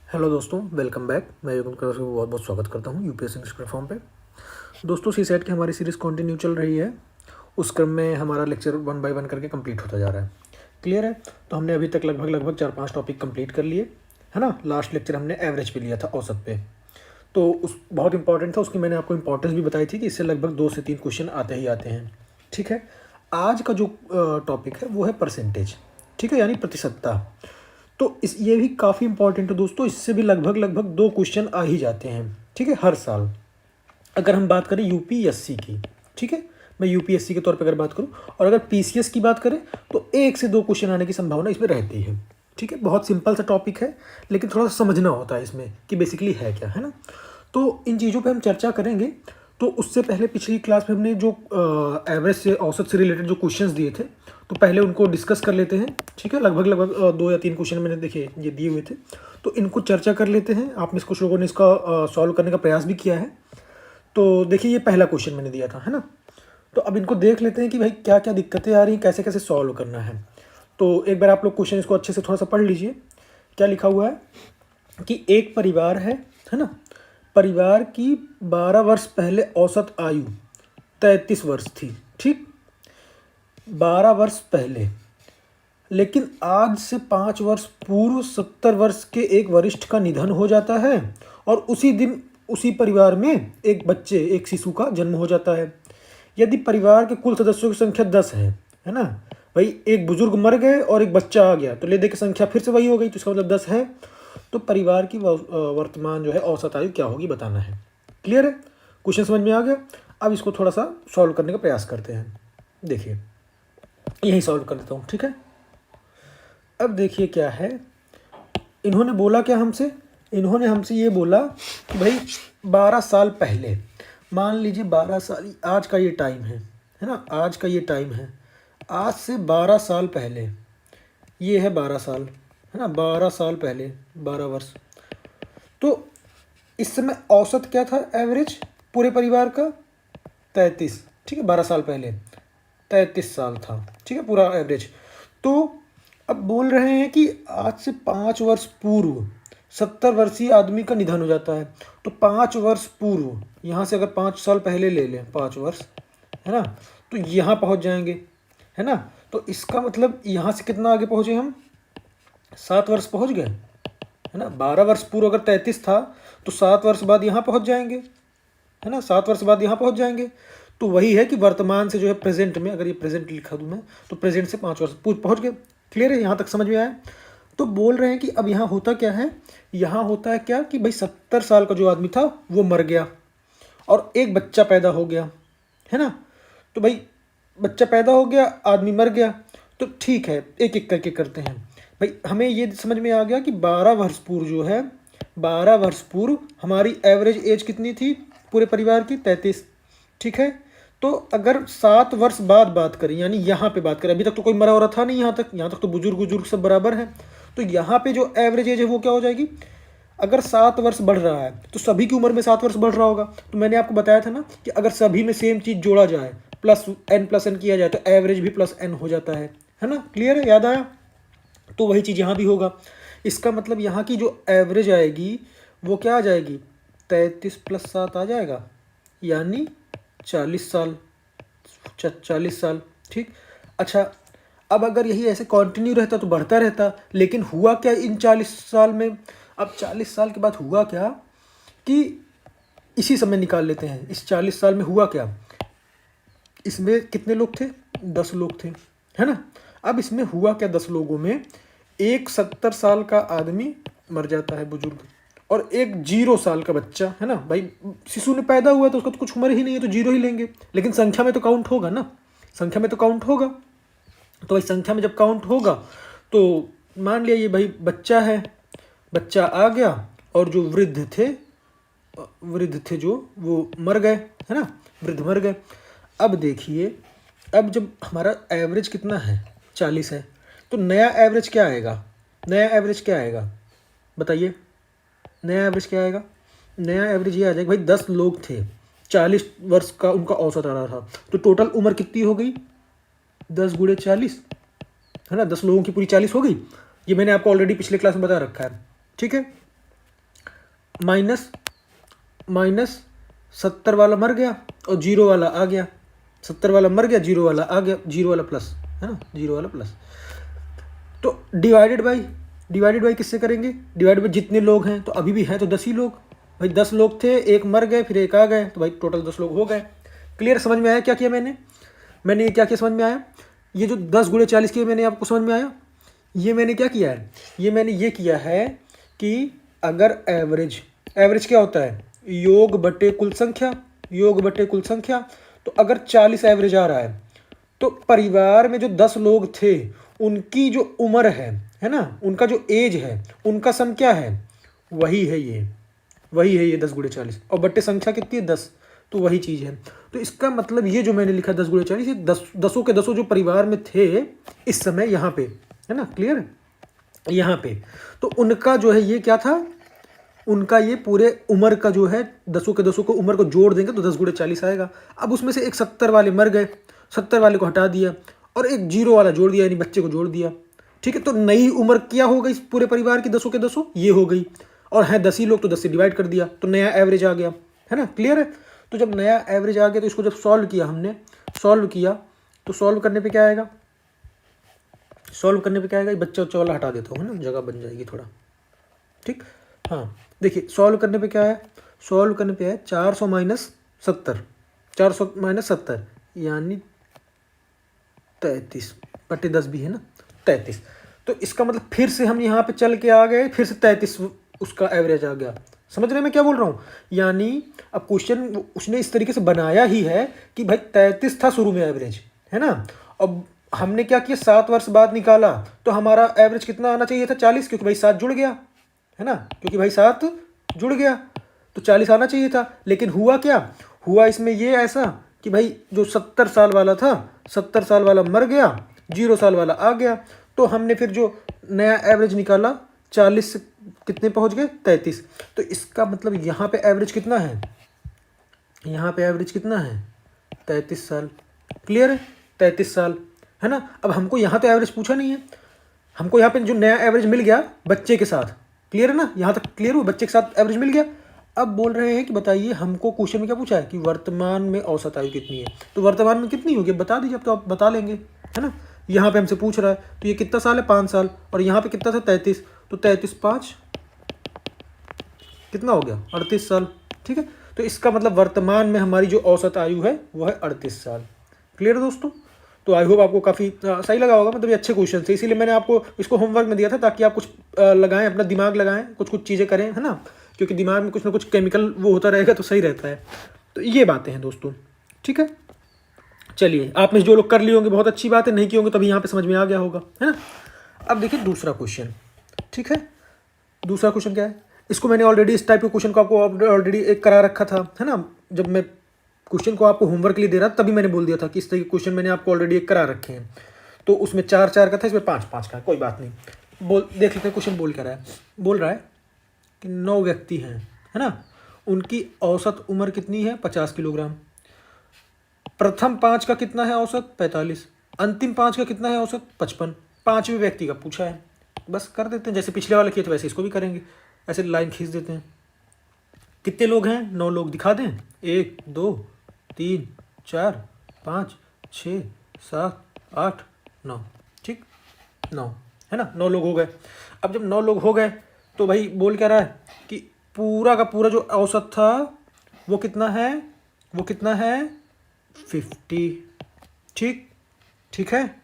Hello दोस्तों, welcome back. मैं युगम कर बहुत बहुत स्वागत करता हूँ यूपीएससी इंग्लिश प्लेटफॉर्म पे। दोस्तों, सी सेट की हमारी सीरीज़ कंटिन्यू चल रही है। उस क्रम में हमारा लेक्चर 1 बाय 1 करके कंप्लीट होता जा रहा है। क्लियर है? तो हमने अभी तक लगभग 4-5 टॉपिक कंप्लीट कर लिए, है ना। लास्ट लेक्चर हमने एवरेज पे लिया था, औसत पे। तो उस बहुत इंपॉर्टेंट था, उसकी मैंने आपको इंपॉर्टेंस भी बताई थी कि इससे लगभग 2 से 3 क्वेश्चन आते ही आते हैं। ठीक है। आज का जो टॉपिक है वो है परसेंटेज। ठीक है, यानी प्रतिशतता। तो इस ये भी काफ़ी इंपॉर्टेंट है दोस्तों, इससे भी लगभग 2 क्वेश्चन आ ही जाते हैं। ठीक है, हर साल। अगर हम बात करें यूपीएससी की, ठीक है, मैं यूपीएससी के तौर पे अगर बात करूं, और अगर पीसीएस की बात करें तो 1 से 2 क्वेश्चन आने की संभावना इसमें रहती है। ठीक है, बहुत सिंपल सा टॉपिक है, लेकिन थोड़ा सा समझना होता है इसमें कि बेसिकली है क्या, है ना। तो इन चीज़ों पे हम चर्चा करेंगे। तो उससे पहले पिछली क्लास में हमने जो एवरेज से, औसत से रिलेटेड जो क्वेश्चंस दिए थे, तो पहले उनको डिस्कस कर लेते हैं। ठीक है, लगभग 2 या 3 क्वेश्चन मैंने देखे ये दिए हुए थे, तो इनको चर्चा कर लेते हैं। आप में से कुछ लोगों ने इसका सॉल्व करने का प्रयास भी किया है। तो देखिए, ये पहला क्वेश्चन मैंने दिया था, है ना। तो अब इनको देख लेते हैं कि भाई क्या क्या दिक्कतें आ रही हैं, कैसे कैसे सॉल्व करना है। तो एक बार आप लोग क्वेश्चन इसको अच्छे से थोड़ा सा पढ़ लीजिए। क्या लिखा हुआ है कि एक परिवार है ना। परिवार की 12 वर्ष पहले औसत आयु 33 वर्ष थी। ठीक, 12 वर्ष पहले। लेकिन आज से 5 वर्ष पूर्व 70 वर्ष के एक वरिष्ठ का निधन हो जाता है, और उसी दिन उसी परिवार में एक शिशु का जन्म हो जाता है। यदि परिवार के कुल सदस्यों की संख्या 10 है ना। भाई, एक बुजुर्ग मर गए और एक बच्चा आ गया, तो ले दे की संख्या फिर से वही हो गई, तो इसका मतलब 10 है। तो परिवार की वर्तमान जो है औसत आयु क्या होगी, बताना है। क्लियर है? क्वेश्चन समझ में आ गया। अब इसको थोड़ा सा सॉल्व करने का प्रयास करते हैं। देखिए, यही सॉल्व कर देता हूँ। ठीक है, अब देखिए क्या है। इन्होंने बोला क्या हमसे, इन्होंने हमसे ये बोला कि भाई 12 साल पहले, मान लीजिए 12 साल आज का ये टाइम है ना। आज का ये टाइम है, आज से 12 साल पहले, ये है 12 साल, है ना। 12 साल पहले, 12 वर्ष। तो इस समय औसत क्या था, एवरेज पूरे परिवार का 33। ठीक है, 12 साल पहले 33 साल था। ठीक है, पूरा एवरेज। तो अब बोल रहे हैं कि आज से 5 वर्ष पूर्व 70 वर्षीय आदमी का निधन हो जाता है। तो 5 वर्ष पूर्व, यहाँ से अगर 5 साल पहले ले लें, 5 वर्ष, है ना, तो यहाँ पहुँच जाएंगे, है ना। तो इसका मतलब यहाँ से कितना आगे पहुँचे हम, 7 वर्ष पहुँच गए, है ना। 12 वर्ष पूर्व अगर 33 था, तो 7 वर्ष बाद यहाँ पहुँच जाएंगे, है ना। 7 वर्ष बाद यहाँ पहुँच जाएंगे। तो वही है कि वर्तमान से जो है प्रेजेंट में, अगर ये प्रेजेंट लिखा दूँ मैं, तो प्रेजेंट से 5 वर्ष पहुँच गए। क्लियर है? यहाँ तक समझ में आया? तो बोल रहे हैं कि अब यहाँ होता क्या है, यहाँ होता है क्या कि भाई 70 साल का जो आदमी था वो मर गया, और एक बच्चा पैदा हो गया, है ना। तो भाई बच्चा पैदा हो गया, आदमी मर गया, तो ठीक है, एक एक करके करते हैं। भाई हमें ये समझ में आ गया कि 12 वर्ष पूर्व जो है, 12 वर्ष पूर्व हमारी एवरेज एज कितनी थी पूरे परिवार की, 33। ठीक है, तो अगर 7 वर्ष बाद बात करें, यानी यहाँ पे बात करें, अभी तक तो कोई मरा हो रहा था नहीं, यहाँ तक तो बुजुर्ग सब बराबर हैं। तो यहाँ पे जो एवरेज एज है वो क्या हो जाएगी, अगर 7 वर्ष बढ़ रहा है तो सभी की उम्र में 7 वर्ष बढ़ रहा होगा। तो मैंने आपको बताया था ना कि अगर सभी में सेम चीज़ जोड़ा जाए, प्लस n किया जाए, तो एवरेज भी +n हो जाता है ना। क्लियर है? याद आया? तो वही चीज़ यहाँ भी होगा। इसका मतलब यहाँ की जो एवरेज आएगी वो क्या आ जाएगी, 33 + 7 आ जाएगा, यानी 40 साल। 40 साल। ठीक, अच्छा, अब अगर यही ऐसे कंटिन्यू रहता तो बढ़ता रहता, लेकिन हुआ क्या इन 40 साल में, अब 40 साल के बाद हुआ क्या कि इसी समय निकाल लेते हैं, इस 40 साल में हुआ क्या। इसमें कितने लोग थे, 10 लोग थे, है ना। अब इसमें हुआ क्या, 10 लोगों में एक 70 साल का आदमी मर जाता है, बुजुर्ग, और एक 0 साल का बच्चा, है ना। भाई शिशु ने पैदा हुआ तो उसका तो कुछ उम्र ही नहीं है, तो 0 ही लेंगे, लेकिन संख्या में तो काउंट होगा ना, संख्या में तो काउंट होगा। तो भाई संख्या में जब काउंट होगा, तो मान लिया ये भाई बच्चा है, बच्चा आ गया, और जो वृद्ध थे जो वो मर गए, है ना, वृद्ध मर गए। अब देखिए, अब जब हमारा एवरेज कितना है, 40 है, तो नया एवरेज क्या आएगा, नया एवरेज क्या आएगा बताइए, नया एवरेज क्या आएगा। नया एवरेज ये आ जाएगा, भाई 10 लोग थे, 40 वर्ष का उनका औसत आ रहा था, तो टोटल उम्र कितनी हो गई, 10 × 40, है ना। 10 लोगों की पूरी 40 हो गई। ये मैंने आपको ऑलरेडी पिछले क्लास में बता रखा है। ठीक है, माइनस माइनस 70 वाला मर गया और 0 वाला आ गया, 70 वाला मर गया, 0 वाला आ गया, 0 वाला प्लस, है ना, 0 वाला प्लस। तो डिवाइडेड बाई किससे करेंगे? डिवाइड बाई जितने लोग हैं, तो अभी भी हैं तो 10 ही लोग, भाई 10 लोग थे, एक मर गए फिर एक आ गए, तो भाई टोटल 10 लोग हो गए। क्लियर? समझ में आया क्या किया मैंने ये क्या किया समझ में आया? ये जो 10 × 40 किया मैंने, आपको समझ में आया? ये मैंने क्या किया है? मैंने ये किया है कि अगर एवरेज क्या होता है? योग बटे कुल संख्या। तो अगर 40 एवरेज आ रहा है, तो परिवार में जो 10 लोग थे उनकी जो उम्र है ना, उनका जो एज है, उनका सम क्या है? वही है ये 10 × 40, और बटे संख्या कितनी है? 10, तो वही चीज़ है। तो इसका मतलब ये जो मैंने लिखा 10 × 40, ये 10 के 10 जो परिवार में थे इस समय यहाँ पे, है ना, क्लियर? यहाँ पे तो उनका जो है ये क्या था? उनका ये पूरे उम्र का जो है 10 के 10 को उम्र को जोड़ देंगे तो 10 × 40 आएगा। अब उसमें से एक 70 वाले मर गए, 70 वाले को हटा दिया और एक 0 वाला जोड़ दिया, यानी बच्चे को जोड़ दिया। ठीक है, तो नई उम्र क्या हो गई पूरे परिवार की? 10 के 10 ये हो गई, और हैं 10 ही लोग तो 10 से डिवाइड कर दिया, तो नया एवरेज आ गया, है ना, क्लियर है? तो जब नया एवरेज आ गया तो इसको जब सॉल्व किया तो सॉल्व करने पे क्या आएगा? बच्चा उच्चा वाला हटा देता हूँ, है ना, जगह बन जाएगी थोड़ा। ठीक, हाँ देखिए सॉल्व करने पे क्या है? 400 माइनस 70 यानी 33 बटे 10 भी है ना, 33। तो इसका मतलब फिर से हम यहाँ पे चल के आ गए, फिर से 33 उसका एवरेज आ गया। समझ रहे हैं मैं क्या बोल रहा हूँ? यानी अब क्वेश्चन उसने इस तरीके से बनाया ही है कि भाई 33 था शुरू में एवरेज, है ना, अब हमने क्या किया 7 वर्ष बाद निकाला तो हमारा एवरेज कितना आना चाहिए था? 40, क्योंकि भाई 7 जुड़ गया, है ना, तो 40 आना चाहिए था। लेकिन हुआ क्या? हुआ इसमें ये ऐसा कि भाई जो 70 साल वाला था, 70 साल वाला मर गया, 0 साल वाला आ गया, तो हमने फिर जो नया एवरेज निकाला 40 से कितने पहुंच गए? 33। तो इसका मतलब यहाँ पे एवरेज कितना है? 33 साल। क्लियर है? 33 साल, है ना। अब हमको यहाँ तो एवरेज पूछा नहीं है, हमको यहाँ पे जो नया एवरेज मिल गया बच्चे के साथ, क्लियर है ना, यहाँ तक क्लियर हुआ, बच्चे के साथ एवरेज मिल गया। अब बोल रहे हैं कि बताइए, हमको क्वेश्चन में क्या पूछा है कि वर्तमान में औसत आयु कितनी है, तो वर्तमान में कितनी होगी बता दीजिए, अब तो आप बता लेंगे, है ना। यहाँ पे हमसे पूछ रहा है तो ये कितना साल है? 5 साल, और यहाँ पे कितना था? 33, तो 33 5 कितना हो गया? 38 साल। ठीक है, तो इसका मतलब वर्तमान में हमारी जो औसत आयु है वो है 38 साल। क्लियर दोस्तों? तो आई होप आपको काफ़ी सही लगा होगा, मतलब ये अच्छे क्वेश्चन थे, इसीलिए मैंने आपको इसको होमवर्क में दिया था ताकि आप कुछ लगाएं, अपना दिमाग लगाएं, कुछ चीज़ें करें, है ना, क्योंकि दिमाग में कुछ ना कुछ केमिकल वो होता रहेगा तो सही रहता है। तो ये बातें हैं दोस्तों, ठीक है। चलिए, आप में जो लोग कर लिए होंगे बहुत अच्छी बात है, नहीं किए होंगे तभी यहाँ पे समझ में आ गया होगा, है ना। अब देखिए दूसरा क्वेश्चन, ठीक है। दूसरा क्वेश्चन क्या है? इसको मैंने ऑलरेडी इस टाइप के क्वेश्चन को आपको ऑलरेडी एक करा रखा था, है ना। जब मैं क्वेश्चन को आपको होमवर्क के लिए दे रहा था तभी मैंने बोल दिया था कि इस तरह के क्वेश्चन मैंने आपको ऑलरेडी एक करा रखे हैं। तो उसमें 4-4 का था, इसमें 5-5 का, कोई बात नहीं। देख लेते हैं क्वेश्चन बोल क्या रहा है। बोल रहा है कि 9 व्यक्ति हैं, है ना, उनकी औसत उम्र कितनी है? 50 किलोग्राम। प्रथम 5 का कितना है औसत? 45। अंतिम 5 का कितना है औसत? 55। 5वें व्यक्ति का पूछा है। बस कर देते हैं, जैसे पिछले वाले किए थे वैसे इसको भी करेंगे, ऐसे लाइन खींच देते हैं। कितने लोग हैं? 9 लोग। दिखा दें, 1 2 3 4 5 6 7 8 9, ठीक, 9, है ना, 9 लोग हो गए। अब जब 9 लोग हो गए तो भाई बोल क्या रहा है कि पूरा का पूरा जो औसत था वो कितना है? 50, ठीक है।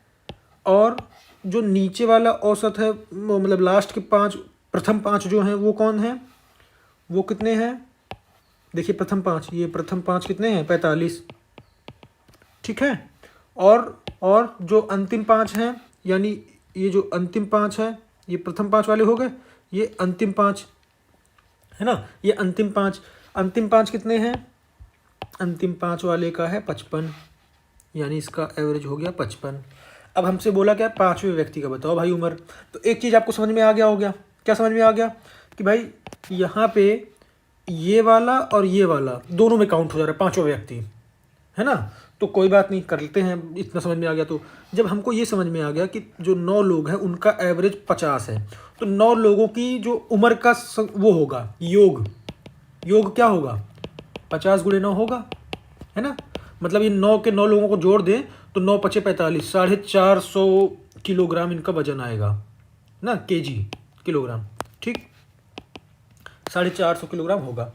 और जो नीचे वाला औसत है, मतलब लास्ट के 5, प्रथम 5 जो हैं वो कौन है? वो कितने हैं? देखिए प्रथम 5, ये प्रथम 5 कितने हैं? 45, ठीक है। और जो अंतिम 5 हैं, यानी ये जो अंतिम 5 है, ये प्रथम 5 वाले हो गए, ये अंतिम 5 है ना, ये अंतिम 5 कितने हैं? अंतिम 5 वाले का है 55, यानी इसका एवरेज हो गया 55। अब हमसे बोला क्या? 5वें व्यक्ति का बताओ भाई उम्र। तो एक चीज़ आपको समझ में आ गया हो गया, क्या समझ में आ गया? कि भाई यहाँ पे ये वाला और ये वाला दोनों में काउंट हो जा रहा है 5वां व्यक्ति, है ना। तो कोई बात नहीं, कर लेते हैं, इतना समझ में आ गया। तो जब हमको ये समझ में आ गया कि जो 9 लोग हैं उनका एवरेज 50 है, तो 9 लोगों की जो उम्र का वो होगा योग, योग क्या होगा, 50 गुणे 9 होगा, है ना। मतलब ये 9 के 9 लोगों को जोड़ दें तो 9 पचे 45, 450 किलोग्राम इनका वजन आएगा ना, केजी, किलोग्राम, ठीक, 450 किलोग्राम होगा।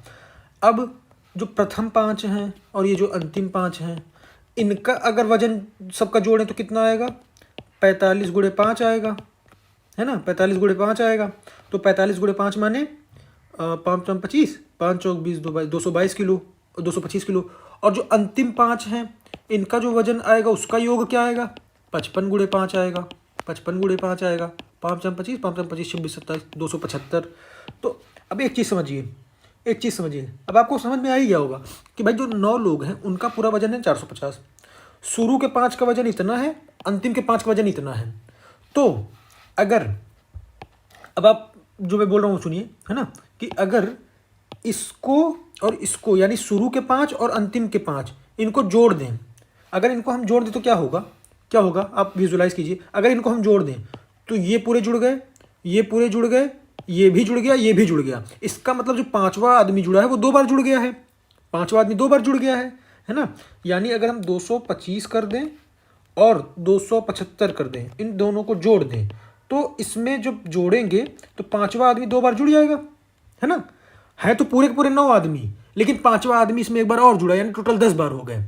अब जो प्रथम 5 हैं और ये जो अंतिम 5 हैं, इनका अगर वजन सबका जोड़ें तो कितना आएगा, 45 गुणे 5 आएगा, है ना, 45 गुणे 5 आएगा। तो 45 गुणे 5 माने 5 25, 5 चौक 20, 222 किलो, 225 किलो। और जो अंतिम 5 हैं इनका जो वजन आएगा उसका योग क्या आएगा, 55 गुणे 5 आएगा, 55 गुणे 5 आएगा, 5 25, 5 25, 26 27, 275। तो अब एक चीज़ समझिए, अब आपको समझ में आ ही गया होगा कि भाई जो 9 लोग हैं उनका पूरा वजन है 450, शुरू के 5 का वजन इतना है, अंतिम के 5 का वजन इतना है। तो अगर, अब आप जो मैं बोल रहा हूँ सुनिए, है ना, कि अगर इसको और इसको यानी शुरू के 5 और अंतिम के 5 इनको जोड़ दें, अगर इनको हम जोड़ दें तो क्या होगा आप विजुलाइज कीजिए। अगर इनको हम जोड़ दें तो ये पूरे जुड़ गए, ये पूरे जुड़ गए, ये भी जुड़ गया, ये भी जुड़ गया। इसका मतलब जो 5वां आदमी जुड़ा है वो 2 बार जुड़ गया है, 5वां आदमी 2 बार जुड़ गया है ना। यानी अगर हम 225 कर दें और 275 कर दें, इन दोनों को जोड़ दें, तो इसमें जब जोड़ेंगे तो 5वां आदमी 2 बार जुड़ जाएगा, है ना। है तो पूरे के पूरे 9 आदमी, लेकिन 5वां आदमी इसमें एक बार और जुड़ा, यानी टोटल 10 बार हो गए।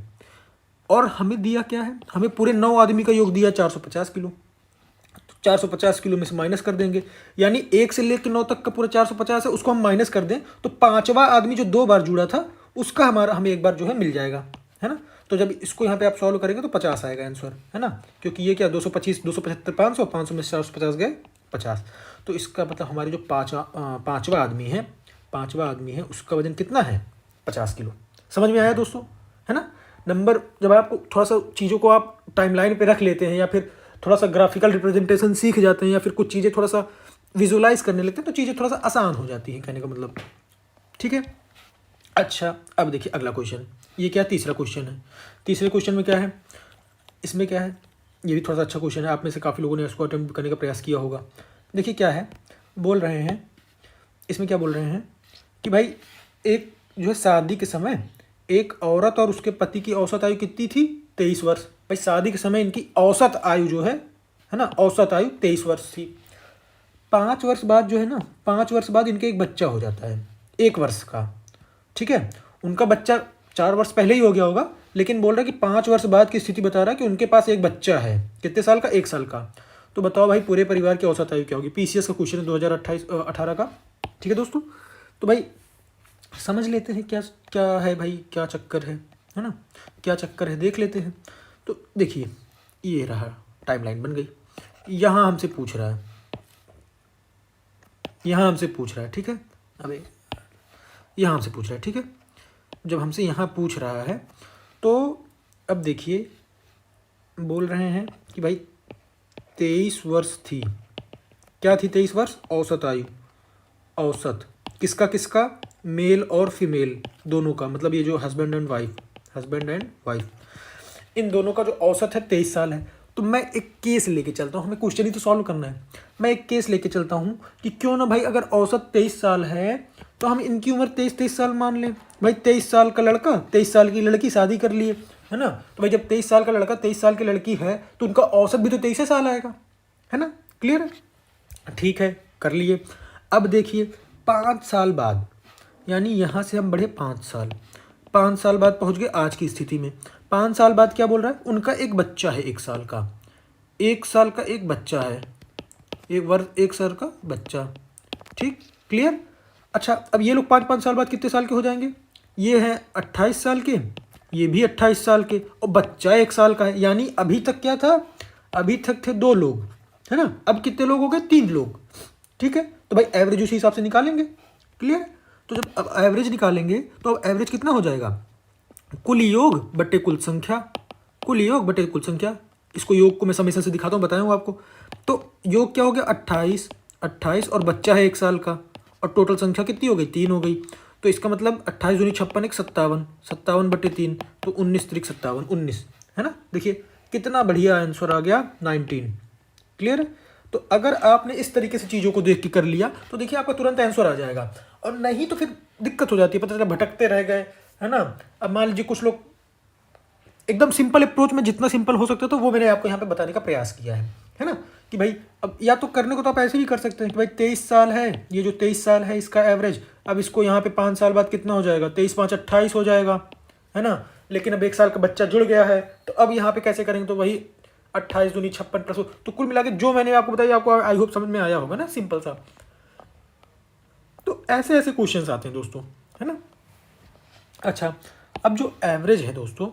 और हमें दिया क्या है, हमें पूरे 9 आदमी का योग दिया 450 किलो। तो 450 किलो में से माइनस कर देंगे, यानी 1 से लेकर 9 तक का पूरा 450 है, उसको हम माइनस कर दें तो 5वां आदमी जो 2 बार जुड़ा था उसका हमें एक बार जो है मिल जाएगा, है ना। तो जब इसको यहाँ पे आप सॉल्व करेंगे तो 50 आएगा आंसर, है ना, क्योंकि ये क्या 225, 275, 500, 500 में से 450 गए 50। तो इसका मतलब हमारी जो पाँचवा आदमी है उसका वजन कितना है, 50 किलो। समझ में आया दोस्तों, है ना। नंबर जब आपको थोड़ा सा चीज़ों को आप टाइमलाइन पे रख लेते हैं या फिर थोड़ा सा ग्राफिकल रिप्रेजेंटेशन सीख जाते हैं या फिर कुछ चीज़ें थोड़ा सा विजुलाइज करने लगते हैं तो चीज़ें थोड़ा सा आसान हो जाती हैं, कहने का मतलब, ठीक है। अच्छा, अब देखिए अगला क्वेश्चन, ये क्या, तीसरा क्वेश्चन है। तीसरे क्वेश्चन में क्या है, इसमें क्या है, ये भी थोड़ा सा अच्छा क्वेश्चन है, आप में से काफ़ी लोगों ने इसको अटेम्प्ट करने का प्रयास किया होगा। देखिए क्या है, बोल रहे हैं, इसमें क्या बोल रहे हैं कि भाई एक जो है शादी के समय एक औरत और उसके पति की औसत आयु कितनी थी, 23 वर्ष। भाई शादी के समय इनकी औसत आयु जो है ना, औसत आयु 23 वर्ष थी। 5 वर्ष बाद जो है ना, 5 वर्ष बाद इनके एक बच्चा हो जाता है 1 वर्ष का, ठीक है। उनका बच्चा 4 वर्ष पहले ही हो गया होगा, लेकिन बोल रहा है कि 5 वर्ष बाद की स्थिति बता रहा है कि उनके पास एक बच्चा है, कितने साल का, 1 साल का। तो बताओ भाई पूरे परिवार की औसत आयु क्या होगी। पीसीएस का क्वेश्चन है 2018 का, ठीक है दोस्तों। तो भाई समझ लेते हैं क्या क्या है भाई, क्या चक्कर है ना, क्या चक्कर है देख लेते हैं। तो देखिए ये रहा, टाइमलाइन बन गई। यहाँ हमसे पूछ रहा है, ठीक है। अबे यहाँ हमसे पूछ रहा है, ठीक है। जब हमसे यहाँ पूछ रहा है तो अब देखिए बोल रहे हैं कि भाई 23 वर्ष थी, क्या थी 23 वर्ष, औसत आयु, औसत किसका, मेल और फीमेल दोनों का, मतलब ये जो हस्बैंड एंड वाइफ, इन दोनों का जो औसत है 23 साल है। तो मैं एक केस लेके चलता हूँ, हमें क्वेश्चन ही तो सॉल्व करना है। मैं एक केस लेके चलता हूँ कि क्यों ना भाई अगर औसत 23 साल है तो हम इनकी उम्र 23 साल मान लें। भाई 23 साल का लड़का 23 साल की लड़की शादी कर लिए, है ना। तो भाई जब 23 साल का लड़का 23 साल की लड़की है तो उनका औसत भी तो 23 साल आएगा, है ना। क्लियर है, ठीक है, कर लिए। अब देखिए 5 साल बाद, यानी यहाँ से हम बढ़े 5 साल बाद पहुँच गए आज की स्थिति में। 5 साल बाद क्या बोल रहा है, उनका एक बच्चा है 1 साल का, 1 साल का एक बच्चा है, 1 साल का बच्चा, ठीक, क्लियर। अच्छा, अब ये लोग 5 साल बाद कितने साल के हो जाएंगे, ये हैं 28 साल के, ये भी 28 साल के, और बच्चा 1 साल का है। यानी अभी तक क्या था, अभी तक थे 2 लोग, है ना। अब कितने लोग हो गए, 3 लोग, ठीक है। तो भाई एवरेज उसी हिसाब से निकालेंगे, क्लियर। तो जब अब एवरेज निकालेंगे तो अब एवरेज कितना हो जाएगा, कुल योग बटे कुल संख्या, कुल योग बटे कुल संख्या। इसको योग को मैं समेशन से दिखाता हूँ, बताऊँ आपको। तो योग क्या हो गया, 28 और बच्चा है 1 साल का, और टोटल संख्या कितनी हो गई, 3 हो गई। तो इसका मतलब 28 दूनी 56, 1 57, 57 बटे 3, तो 19 त्रिक 57, 19, है ना। देखिए कितना बढ़िया आंसर आ गया, 19, क्लियर है। तो अगर आपने इस तरीके से चीज़ों को देख के कर लिया तो देखिए आपका तुरंत आंसर आ जाएगा। और नहीं तो फिर दिक्कत हो जाती है, पता चला भटकते रह गए, है ना। अब मान लीजिए कुछ लोग एकदम सिंपल अप्रोच में, जितना सिंपल हो सकता है तो वो मैंने आपको यहाँ पे बताने का प्रयास किया है ना। कि भाई अब या तो करने को तो आप ऐसे भी कर सकते हैं कि भाई 23 साल है, ये जो 23 साल है इसका एवरेज, अब इसको यहाँ पे 5 साल बाद कितना हो जाएगा, 23 5 28 हो जाएगा, है ना। लेकिन अब 1 साल का बच्चा जुड़ गया है, तो अब यहाँ पे कैसे करेंगे, तो वही 28 दूनी 56 प्लस, तो कुल मिला के जो मैंने आपको बताया आपको आई होप समझ में आया होगा ना, सिंपल सा। तो ऐसे ऐसे क्वेश्चन आते हैं दोस्तों, है ना। अच्छा, अब जो एवरेज है दोस्तों,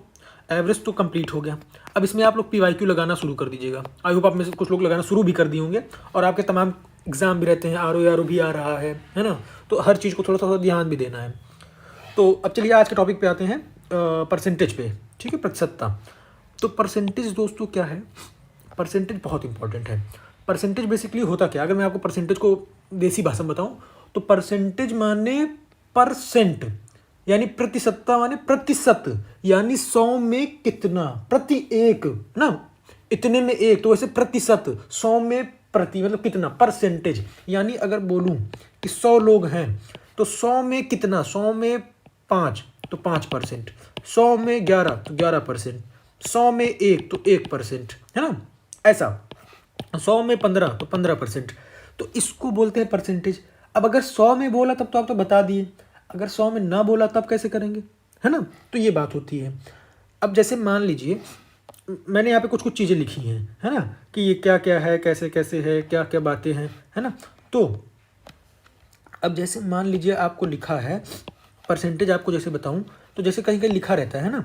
एवरेज तो कंप्लीट हो गया। अब इसमें आप लोग PYQ लगाना शुरू कर दीजिएगा। आई होप आप में से कुछ लोग लगाना शुरू भी कर दिए होंगे, और आपके तमाम एग्जाम भी रहते हैं, RO भी आ रहा है ना। तो हर चीज़ को थोड़ा थोड़ा ध्यान भी देना है। तो अब चलिए आज के टॉपिक पे आते हैं, परसेंटेज पे, ठीक है, प्रतिशतता। तो परसेंटेज दोस्तों क्या है, परसेंटेज बहुत इंपॉर्टेंट है। परसेंटेज बेसिकली होता क्या, अगर मैं आपको परसेंटेज को देसी भाषा में बताऊं तो परसेंटेज माने परसेंट, यानी प्रतिशतता माने प्रतिशत, यानी 100 में कितना, प्रति एक ना, इतने में एक, तो वैसे प्रतिशत, 100 में प्रति मतलब कितना, परसेंटेज। यानी अगर बोलूं कि 100 लोग हैं तो 100 में कितना, 100 में 5 तो 5%, 100 में 11 तो 11%, 100 में 1 तो 1%, है ना। ऐसा 100 में 15 तो 15%, तो इसको बोलते हैं परसेंटेज। अब अगर 100 में बोला तब तो आप तो बता दिए, अगर 100 में ना बोला तब कैसे करेंगे, है ना। तो ये बात होती है। अब जैसे मान लीजिए मैंने यहाँ पे कुछ कुछ चीज़ें लिखी हैं, है ना, कि ये क्या क्या है, कैसे कैसे है, क्या क्या बातें हैं, है ना। तो अब जैसे मान लीजिए आपको लिखा है परसेंटेज, आपको जैसे बताऊं तो जैसे कहीं कहीं लिखा रहता है ना,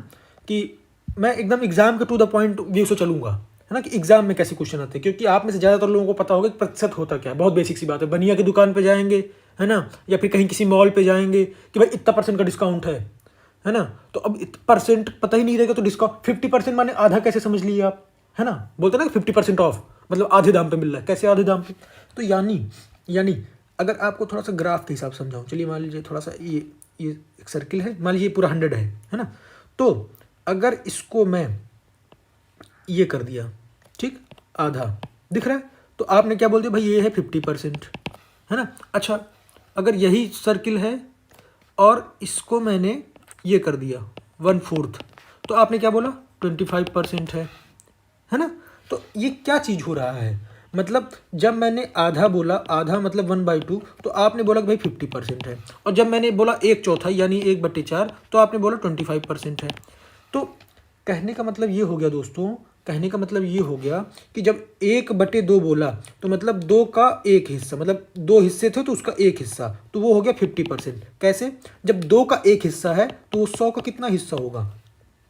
कि मैं एकदम एग्जाम के टू द पॉइंट व्यू से चलूंगा, है ना, कि एग्जाम में कैसे क्वेश्चन आते हैं, क्योंकि आप में से ज़्यादातर लोगों को पता होगा कि प्रतिशत होता क्या है। बहुत बेसिक सी बात है, बनिया की दुकान पे जाएंगे, है ना, या फिर कहीं किसी मॉल पे जाएंगे कि भाई इतना % का डिस्काउंट है ना। तो अब परसेंट पता ही नहीं रहेगा, तो डिस्काउंट 50% माने आधा कैसे समझ लिए आप, है ना। बोलते ना कि 50% ऑफ मतलब आधे दाम पे मिल रहा है, कैसे आधे दाम पे। तो यानी अगर आपको थोड़ा सा ग्राफ के हिसाब से समझाऊं, चलिए मान लीजिए थोड़ा सा ये एक सर्किल है, मान लीजिए पूरा 100 है ना। तो अगर इसको मैं ये कर दिया, ठीक, आधा दिख रहा है, तो आपने क्या बोल दिया भाई ये है 50%, है ना। अच्छा, अगर यही सर्किल है और इसको मैंने ये कर दिया 1/4, तो आपने क्या बोला 25% है ना। तो ये क्या चीज़ हो रहा है, मतलब जब मैंने आधा बोला, आधा मतलब 1/2, तो आपने बोला कि भाई 50% है, और जब मैंने बोला 1/4 यानी 1/4, तो आपने बोला 25% है। तो कहने का मतलब ये हो गया दोस्तों, कहने का मतलब ये हो गया कि जब 1/2 बोला तो मतलब 2 का एक हिस्सा, मतलब 2 हिस्से थे तो उसका एक हिस्सा, तो वो हो गया 50%। कैसे, जब 2 का एक हिस्सा है तो वो 100 का कितना हिस्सा होगा,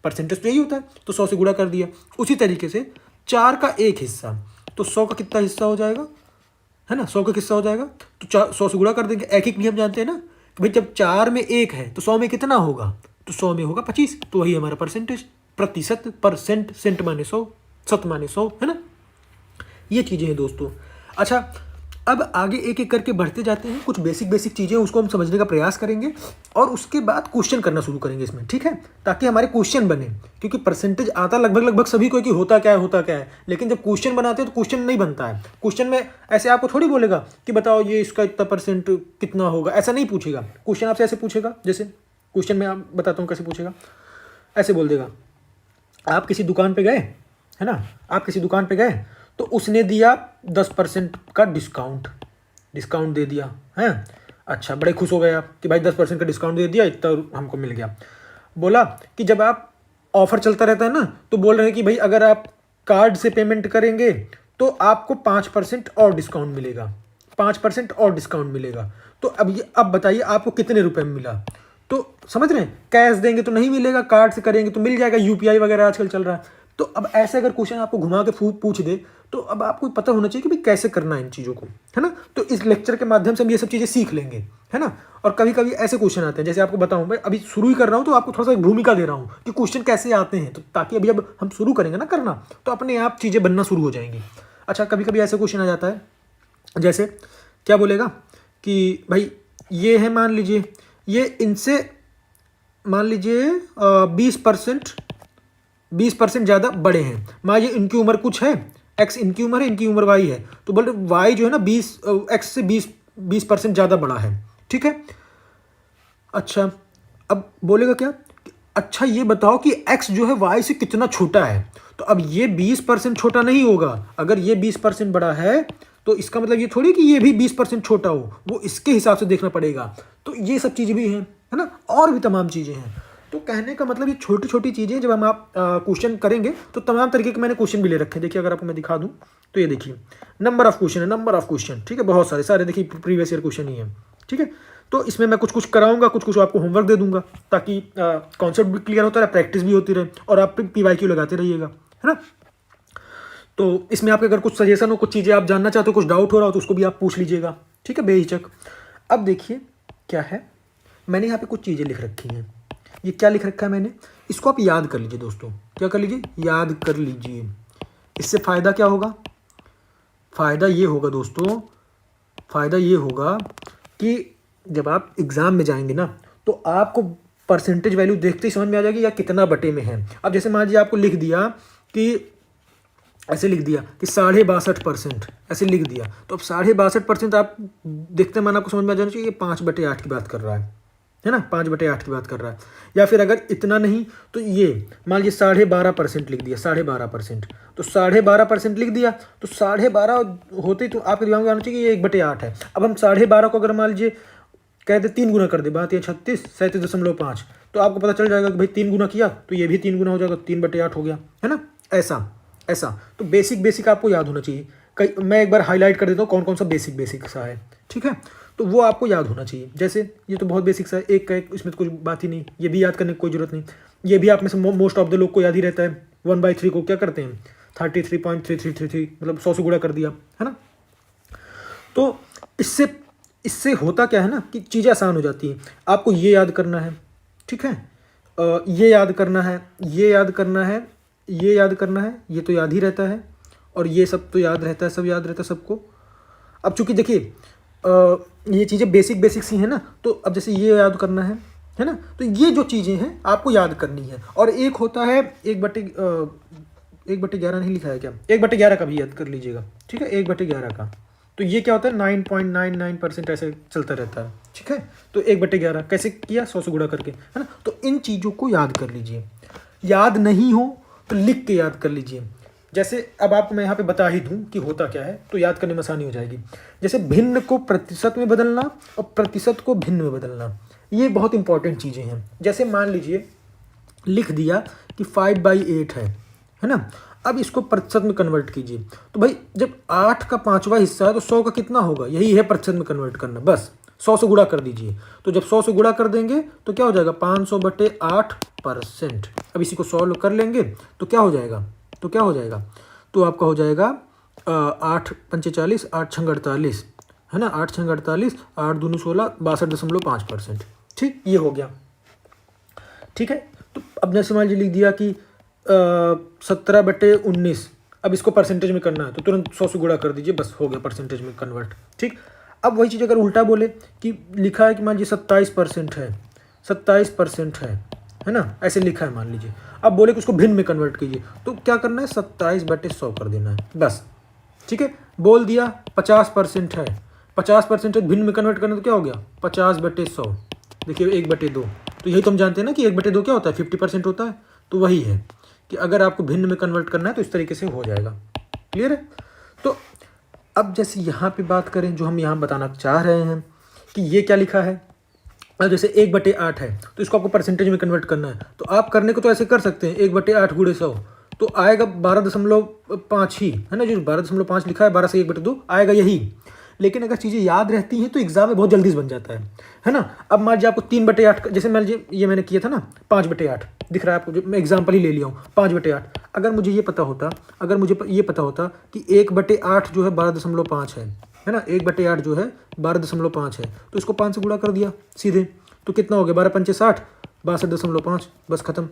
परसेंटेज तो यही होता है, तो 100 से गुणा कर दिया। उसी तरीके से 4 का एक हिस्सा, तो 100 का कितना हिस्सा हो जाएगा, है ना, 100 का किस्सा हो जाएगा, तो 100 से गुणा कर देंगे। एक एक नियम जानते हैं ना कि भाई जब 4 में 1 है तो 100 में कितना होगा, तो 100 में होगा 25, तो वही हमारा परसेंटेज, प्रतिशत, परसेंट, सेंट माने 100, शत माने 100, है ना। ये चीज़ें हैं दोस्तों। अच्छा, अब आगे एक एक करके बढ़ते जाते हैं, कुछ बेसिक चीज़ें उसको हम समझने का प्रयास करेंगे, और उसके बाद क्वेश्चन करना शुरू करेंगे इसमें, ठीक है, ताकि हमारे क्वेश्चन बने। क्योंकि परसेंटेज आता लगभग सभी को कि होता क्या है, लेकिन जब क्वेश्चन बनाते हैं तो क्वेश्चन नहीं बनता है। क्वेश्चन में ऐसे आपको थोड़ी बोलेगा कि बताओ ये इसका इतना % कितना होगा, ऐसा नहीं पूछेगा। क्वेश्चन आपसे ऐसे पूछेगा, जैसे क्वेश्चन में आप बताता हूँ कैसे पूछेगा, ऐसे बोल देगा, आप किसी दुकान पे गए, है ना, आप किसी दुकान पे गए तो उसने दिया 10% का डिस्काउंट दे दिया है। अच्छा, बड़े खुश हो गए आप कि भाई 10% का डिस्काउंट दे दिया, इतना हमको मिल गया। बोला कि जब आप ऑफर चलता रहता है ना, तो बोल रहे हैं कि भाई अगर आप कार्ड से पेमेंट करेंगे तो आपको 5% और डिस्काउंट मिलेगा, 5% और डिस्काउंट मिलेगा। तो अब बताइए आपको कितने रुपए में मिला। तो समझ रहे हैं, कैश देंगे तो नहीं मिलेगा, कार्ड से करेंगे तो मिल जाएगा, UPI वगैरह आजकल चल रहा है। तो अब ऐसे अगर क्वेश्चन आपको घुमा के पूछ दे, तो अब आपको पता होना चाहिए कि भाई कैसे करना है इन चीज़ों को, है ना। तो इस लेक्चर के माध्यम से हम ये सब चीज़ें सीख लेंगे, है ना। और कभी कभी ऐसे क्वेश्चन आते हैं, जैसे आपको बताऊं, मैं अभी शुरू ही कर रहा हूं तो आपको थोड़ा सा एक भूमिका दे रहा हूं कि क्वेश्चन कैसे आते हैं, तो ताकि अभी अब हम शुरू करेंगे ना करना, तो अपने आप चीज़ें बनना शुरू हो जाएंगी। अच्छा, कभी कभी ऐसे क्वेश्चन आ जाता है, जैसे क्या बोलेगा कि भाई ये है, मान लीजिए ये इनसे मान लीजिए 20% ज़्यादा बड़े हैं, मान लीजिए इनकी उम्र कुछ है, x इनकी उम्र है, इनकी उम्र y है, तो बोल रहे y जो है ना 20 x से 20% ज़्यादा बड़ा है, ठीक है। अच्छा, अब बोलेगा क्या, अच्छा ये बताओ कि x जो है y से कितना छोटा है। तो अब ये 20% छोटा नहीं होगा। अगर ये 20% बड़ा है तो इसका मतलब ये थोड़ी कि ये भी 20% छोटा हो, वो इसके हिसाब से देखना पड़ेगा। तो ये सब चीज़ें भी हैं, है ना, और भी तमाम चीज़ें हैं। तो कहने का मतलब ये छोटी छोटी चीज़ें जब हम आप क्वेश्चन करेंगे तो तमाम तरीके के मैंने क्वेश्चन भी ले रखे हैं। देखिए अगर आपको मैं दिखा दूँ तो ये देखिए नंबर ऑफ क्वेश्चन है, नंबर ऑफ क्वेश्चन, ठीक है, बहुत सारे सारे देखिए प्रीवियस ईयर क्वेश्चन ही है, ठीक है। तो इसमें मैं कुछ कुछ कराऊंगा, कुछ कुछ आपको होमवर्क दे दूंगा, ताकि कॉन्सेप्ट भी क्लियर होता रहे, प्रैक्टिस भी होती रहे और आप PYQ लगाते रहिएगा, है ना। तो इसमें आपके अगर कुछ सजेशन हो, कुछ चीज़ें आप जानना चाहते हो, कुछ डाउट हो रहा हो तो उसको भी आप पूछ लीजिएगा, ठीक है, बेहिचक। अब देखिए क्या है, मैंने यहाँ पे कुछ चीज़ें लिख रखी हैं। ये क्या लिख रखा है मैंने, इसको आप याद कर लीजिए दोस्तों। क्या कर लीजिए, याद कर लीजिए। इससे फ़ायदा क्या होगा, फ़ायदा ये होगा दोस्तों, फ़ायदा ये होगा कि जब आप एग्ज़ाम में जाएंगे ना तो आपको परसेंटेज वैल्यू देखते ही समझ में आ जाएगी या कितना बटे में है। अब जैसे मान लीजिए आपको लिख दिया कि ऐसे लिख दिया कि 62.5%, ऐसे लिख दिया, तो अब 62.5% आप देखते माना आपको समझ में आ जाना चाहिए ये 5/8 की बात कर रहा है ना, 5/8 की बात कर रहा है। या फिर अगर इतना नहीं तो ये मान लीजिए 12.5% लिख दिया, 12.5%, तो 12.5% लिख दिया, तो 12.5 होते ही तो आपके दिमाग में आना चाहिए ये 1/8 है। अब हम 12.5 को अगर मान लीजिए कह दे 3 गुना कर दे, बात ये 36, 37.5, तो आपको पता चल जाएगा कि भाई 3 गुना किया तो ये भी 3 गुना हो जाएगा, 3/8 हो गया, है ना। ऐसा ऐसा तो बेसिक बेसिक आपको याद होना चाहिए। कई मैं एक बार हाईलाइट कर देता हूँ कौन कौन सा बेसिक बेसिक सा है, ठीक है, तो वो आपको याद होना चाहिए। जैसे ये तो बहुत बेसिक सा है, एक का एक, इसमें तो कोई बात ही नहीं, ये भी याद करने की कोई ज़रूरत नहीं। ये भी आप में से मोस्ट ऑफ द लोग को याद ही रहता है। 1/3 को क्या करते हैं, 33.3333, मतलब 100 से गुणा कर दिया, है ना। तो इससे इससे होता क्या है ना कि चीज़ें आसान हो जाती हैं। आपको ये याद करना है, ठीक है, ये याद करना है, ये याद करना है, ये याद करना है, ये तो याद ही रहता है, और ये सब तो याद रहता है, सब याद रहता है सबको। अब चूंकि देखिए ये चीज़ें बेसिक बेसिक सी हैं ना, तो अब जैसे ये याद करना है ना, तो ये जो चीज़ें हैं आपको याद करनी है। और एक होता है 1/11 नहीं लिखा है क्या, 1/11 का भी याद कर लीजिएगा, ठीक है, 1/11 का, तो ये क्या होता है 9.99% ऐसे चलता रहता है, ठीक है। तो 1/11 कैसे किया, 100 से गुणा करके, है ना। तो इन चीज़ों को याद कर लीजिए, याद नहीं हो तो लिख के याद कर लीजिए। जैसे अब आपको मैं यहाँ पे बता ही दूँ कि होता क्या है, तो याद करने में आसानी हो जाएगी। जैसे भिन्न को प्रतिशत में बदलना और प्रतिशत को भिन्न में बदलना, ये बहुत इंपॉर्टेंट चीज़ें हैं। जैसे मान लीजिए लिख दिया कि 5/8 है ना। अब इसको प्रतिशत में कन्वर्ट कीजिए, तो भाई जब 8 का 5वां हिस्सा है तो 100 का कितना होगा, यही है प्रतिशत में कन्वर्ट करना, बस 100 से गुणा कर दीजिए। तो जब 100 से गुणा कर देंगे तो क्या हो जाएगा, 500/8%। अब इसी को सॉल्व कर लेंगे तो क्या हो जाएगा, तो क्या हो जाएगा, तो आपका हो जाएगा 8×5 = 40, 8×6 = 48, है ना, 8×6 = 48, 8×2 = 16, 62.5%, ठीक, ये हो गया, ठीक है। तो अब जैसे मान लीजिए लिख दिया कि 17/19, अब इसको परसेंटेज में करना है तो तुरंत 100 से गुणा कर दीजिए, बस हो गया परसेंटेज में कन्वर्ट, ठीक। अब वही चीज़ अगर उल्टा बोले कि लिखा है कि मान लीजिए 27% है, 27% है ना, ऐसे लिखा है मान लीजिए। अब बोले कि उसको भिन्न में कन्वर्ट कीजिए, तो क्या करना है, 27/100 कर देना है, बस, ठीक है। बोल दिया 50% है, 50% भिन्न में कन्वर्ट करना तो क्या हो गया, 50/100, देखिए 1/2, तो यही तो हम जानते हैं ना कि 1/2 क्या होता है, 50% होता है। तो वही है कि अगर आपको भिन्न में कन्वर्ट करना है तो इस तरीके से हो जाएगा, क्लियर है। तो अब जैसे यहाँ पे बात करें, जो हम यहाँ बताना चाह रहे हैं कि ये क्या लिखा है, अब जैसे 1/8 है तो इसको आपको परसेंटेज में कन्वर्ट करना है, तो आप करने को तो ऐसे कर सकते हैं, 1/8 × 100 तो आएगा 12.5 ही, है ना, जो 12.5 लिखा है, 12 से 1/2 आएगा यही। लेकिन अगर चीज़ें याद रहती हैं तो एग्जाम में बहुत जल्दी से बन जाता है ना। अब मान लीजिए आपको 3/8, जैसे मान लीजिए ये मैंने किया था ना 5/8, दिख रहा है आपको, जो मैं एग्जाम्पल ही ले लिया हूँ 5/8। अगर मुझे ये पता होता, अगर मुझे ये पता होता कि 1/8 जो है 12.5 है ना, 1/8 जो है 12.5 है, तो इसको 5 से गुणा कर दिया सीधे, तो कितना हो गया, 12×5 = 60, 62.5, बस खत्म।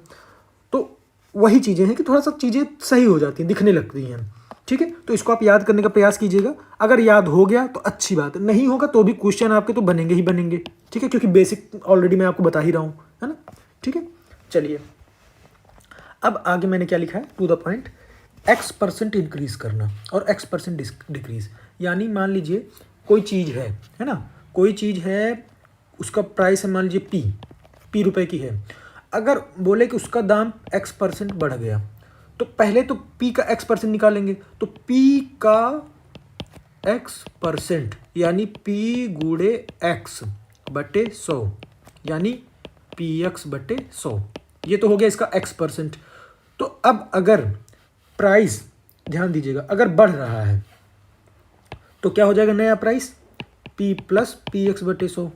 तो वही चीज़ें हैं कि थोड़ा सा चीज़ें सही हो जाती हैं, दिखने लगती हैं, ठीक है। तो इसको आप याद करने का प्रयास कीजिएगा। अगर याद हो गया तो अच्छी बात है, नहीं होगा तो भी क्वेश्चन आपके तो बनेंगे ही बनेंगे, ठीक है, क्योंकि बेसिक ऑलरेडी मैं आपको बता ही रहा हूँ, है ना, ठीक है। चलिए अब आगे मैंने क्या लिखा है, to the point, X% increase करना और X% डिक्रीज़। यानी मान लीजिए कोई चीज़ है ना, कोई चीज़ है, उसका प्राइस है मान लीजिए पी रुपए की है। अगर बोले कि उसका दाम x% बढ़ गया, तो पहले तो p का x% निकालेंगे, तो p का x% यानी p गुणे x बटे 100 यानी px/100, ये तो हो गया इसका x%। तो अब अगर प्राइस, ध्यान दीजिएगा, अगर बढ़ रहा है तो क्या हो जाएगा नया प्राइस, p प्लस px/100,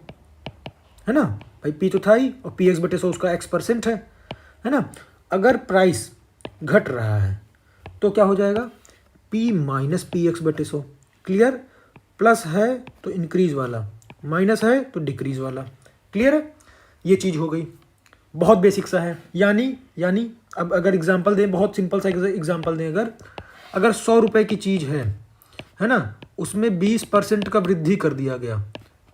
है ना भाई, p तो था ही और px/100 उसका x% है ना। अगर प्राइस घट रहा है तो क्या हो जाएगा, p minus px/100, clear, plus है तो इंक्रीज वाला, माइनस है तो डिक्रीज वाला, क्लियर है, ये चीज़ हो गई, बहुत बेसिक सा है। यानी अब अगर एग्जांपल दें, बहुत सिंपल सा एग्जांपल दें, अगर 100 रुपये की चीज़ है ना, उसमें 20% का वृद्धि कर दिया गया,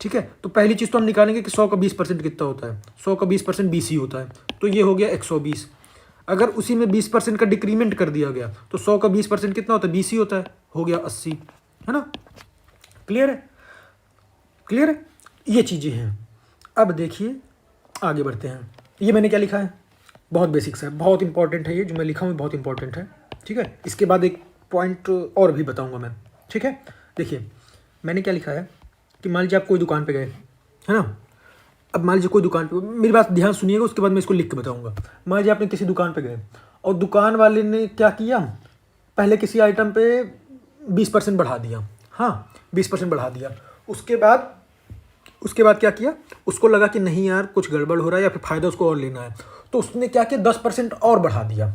ठीक है, तो पहली चीज़ तो हम निकालेंगे कि 100 का 20% कितना होता है, 100 का 20% 20 ही होता है, तो ये हो गया 120। अगर उसी में 20% का डिक्रीमेंट कर दिया गया तो 100 का 20% कितना होता है, 20 ही होता है, हो गया 80, है ना, क्लियर है, ये चीज़ें हैं। अब देखिए आगे बढ़ते हैं, ये मैंने क्या लिखा है, बहुत बेसिक्स है, बहुत इंपॉर्टेंट है, ये जो मैं लिखा हूँ बहुत इंपॉर्टेंट है, ठीक है। इसके बाद एक पॉइंट और भी बताऊँगा मैं, ठीक है। देखिए मैंने क्या लिखा है कि मान लीजिए आप कोई दुकान पे गए, है ना, अब मान लीजिए कोई दुकान पे, मेरी बात ध्यान सुनिएगा, उसके बाद मैं इसको लिख के बताऊँगा। मान लीजिए आपने किसी दुकान पे गए और दुकान वाले ने क्या किया, पहले किसी आइटम पे 20% बढ़ा दिया, हाँ 20% बढ़ा दिया, उसके बाद क्या किया, उसको लगा कि नहीं यार कुछ गड़बड़ हो रहा है या फिर फ़ायदा उसको और लेना है, तो उसने क्या किया 10% और बढ़ा दिया,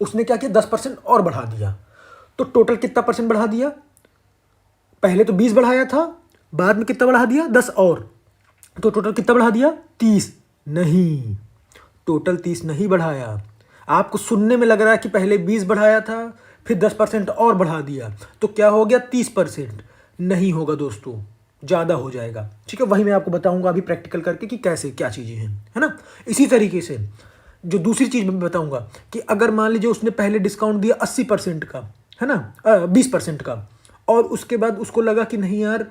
10% और बढ़ा दिया, तो टोटल कितना परसेंट बढ़ा दिया, पहले तो 20 बढ़ाया था, बाद में कितना बढ़ा दिया 10 और, तो टोटल कितना बढ़ा दिया 30, नहीं, टोटल 30 नहीं बढ़ाया, आपको सुनने में लग रहा है कि पहले 20 बढ़ाया था फिर 10% और बढ़ा दिया, तो क्या हो गया 30%, नहीं होगा दोस्तों, ज़्यादा हो जाएगा, ठीक है, वही मैं आपको बताऊंगा अभी प्रैक्टिकल करके कि कैसे क्या चीज़ें हैं, है ना। इसी तरीके से जो दूसरी चीज़ मैं बताऊंगा कि अगर मान लीजिए उसने पहले डिस्काउंट दिया 80% का, है ना, 20% का, और उसके बाद उसको लगा कि नहीं यार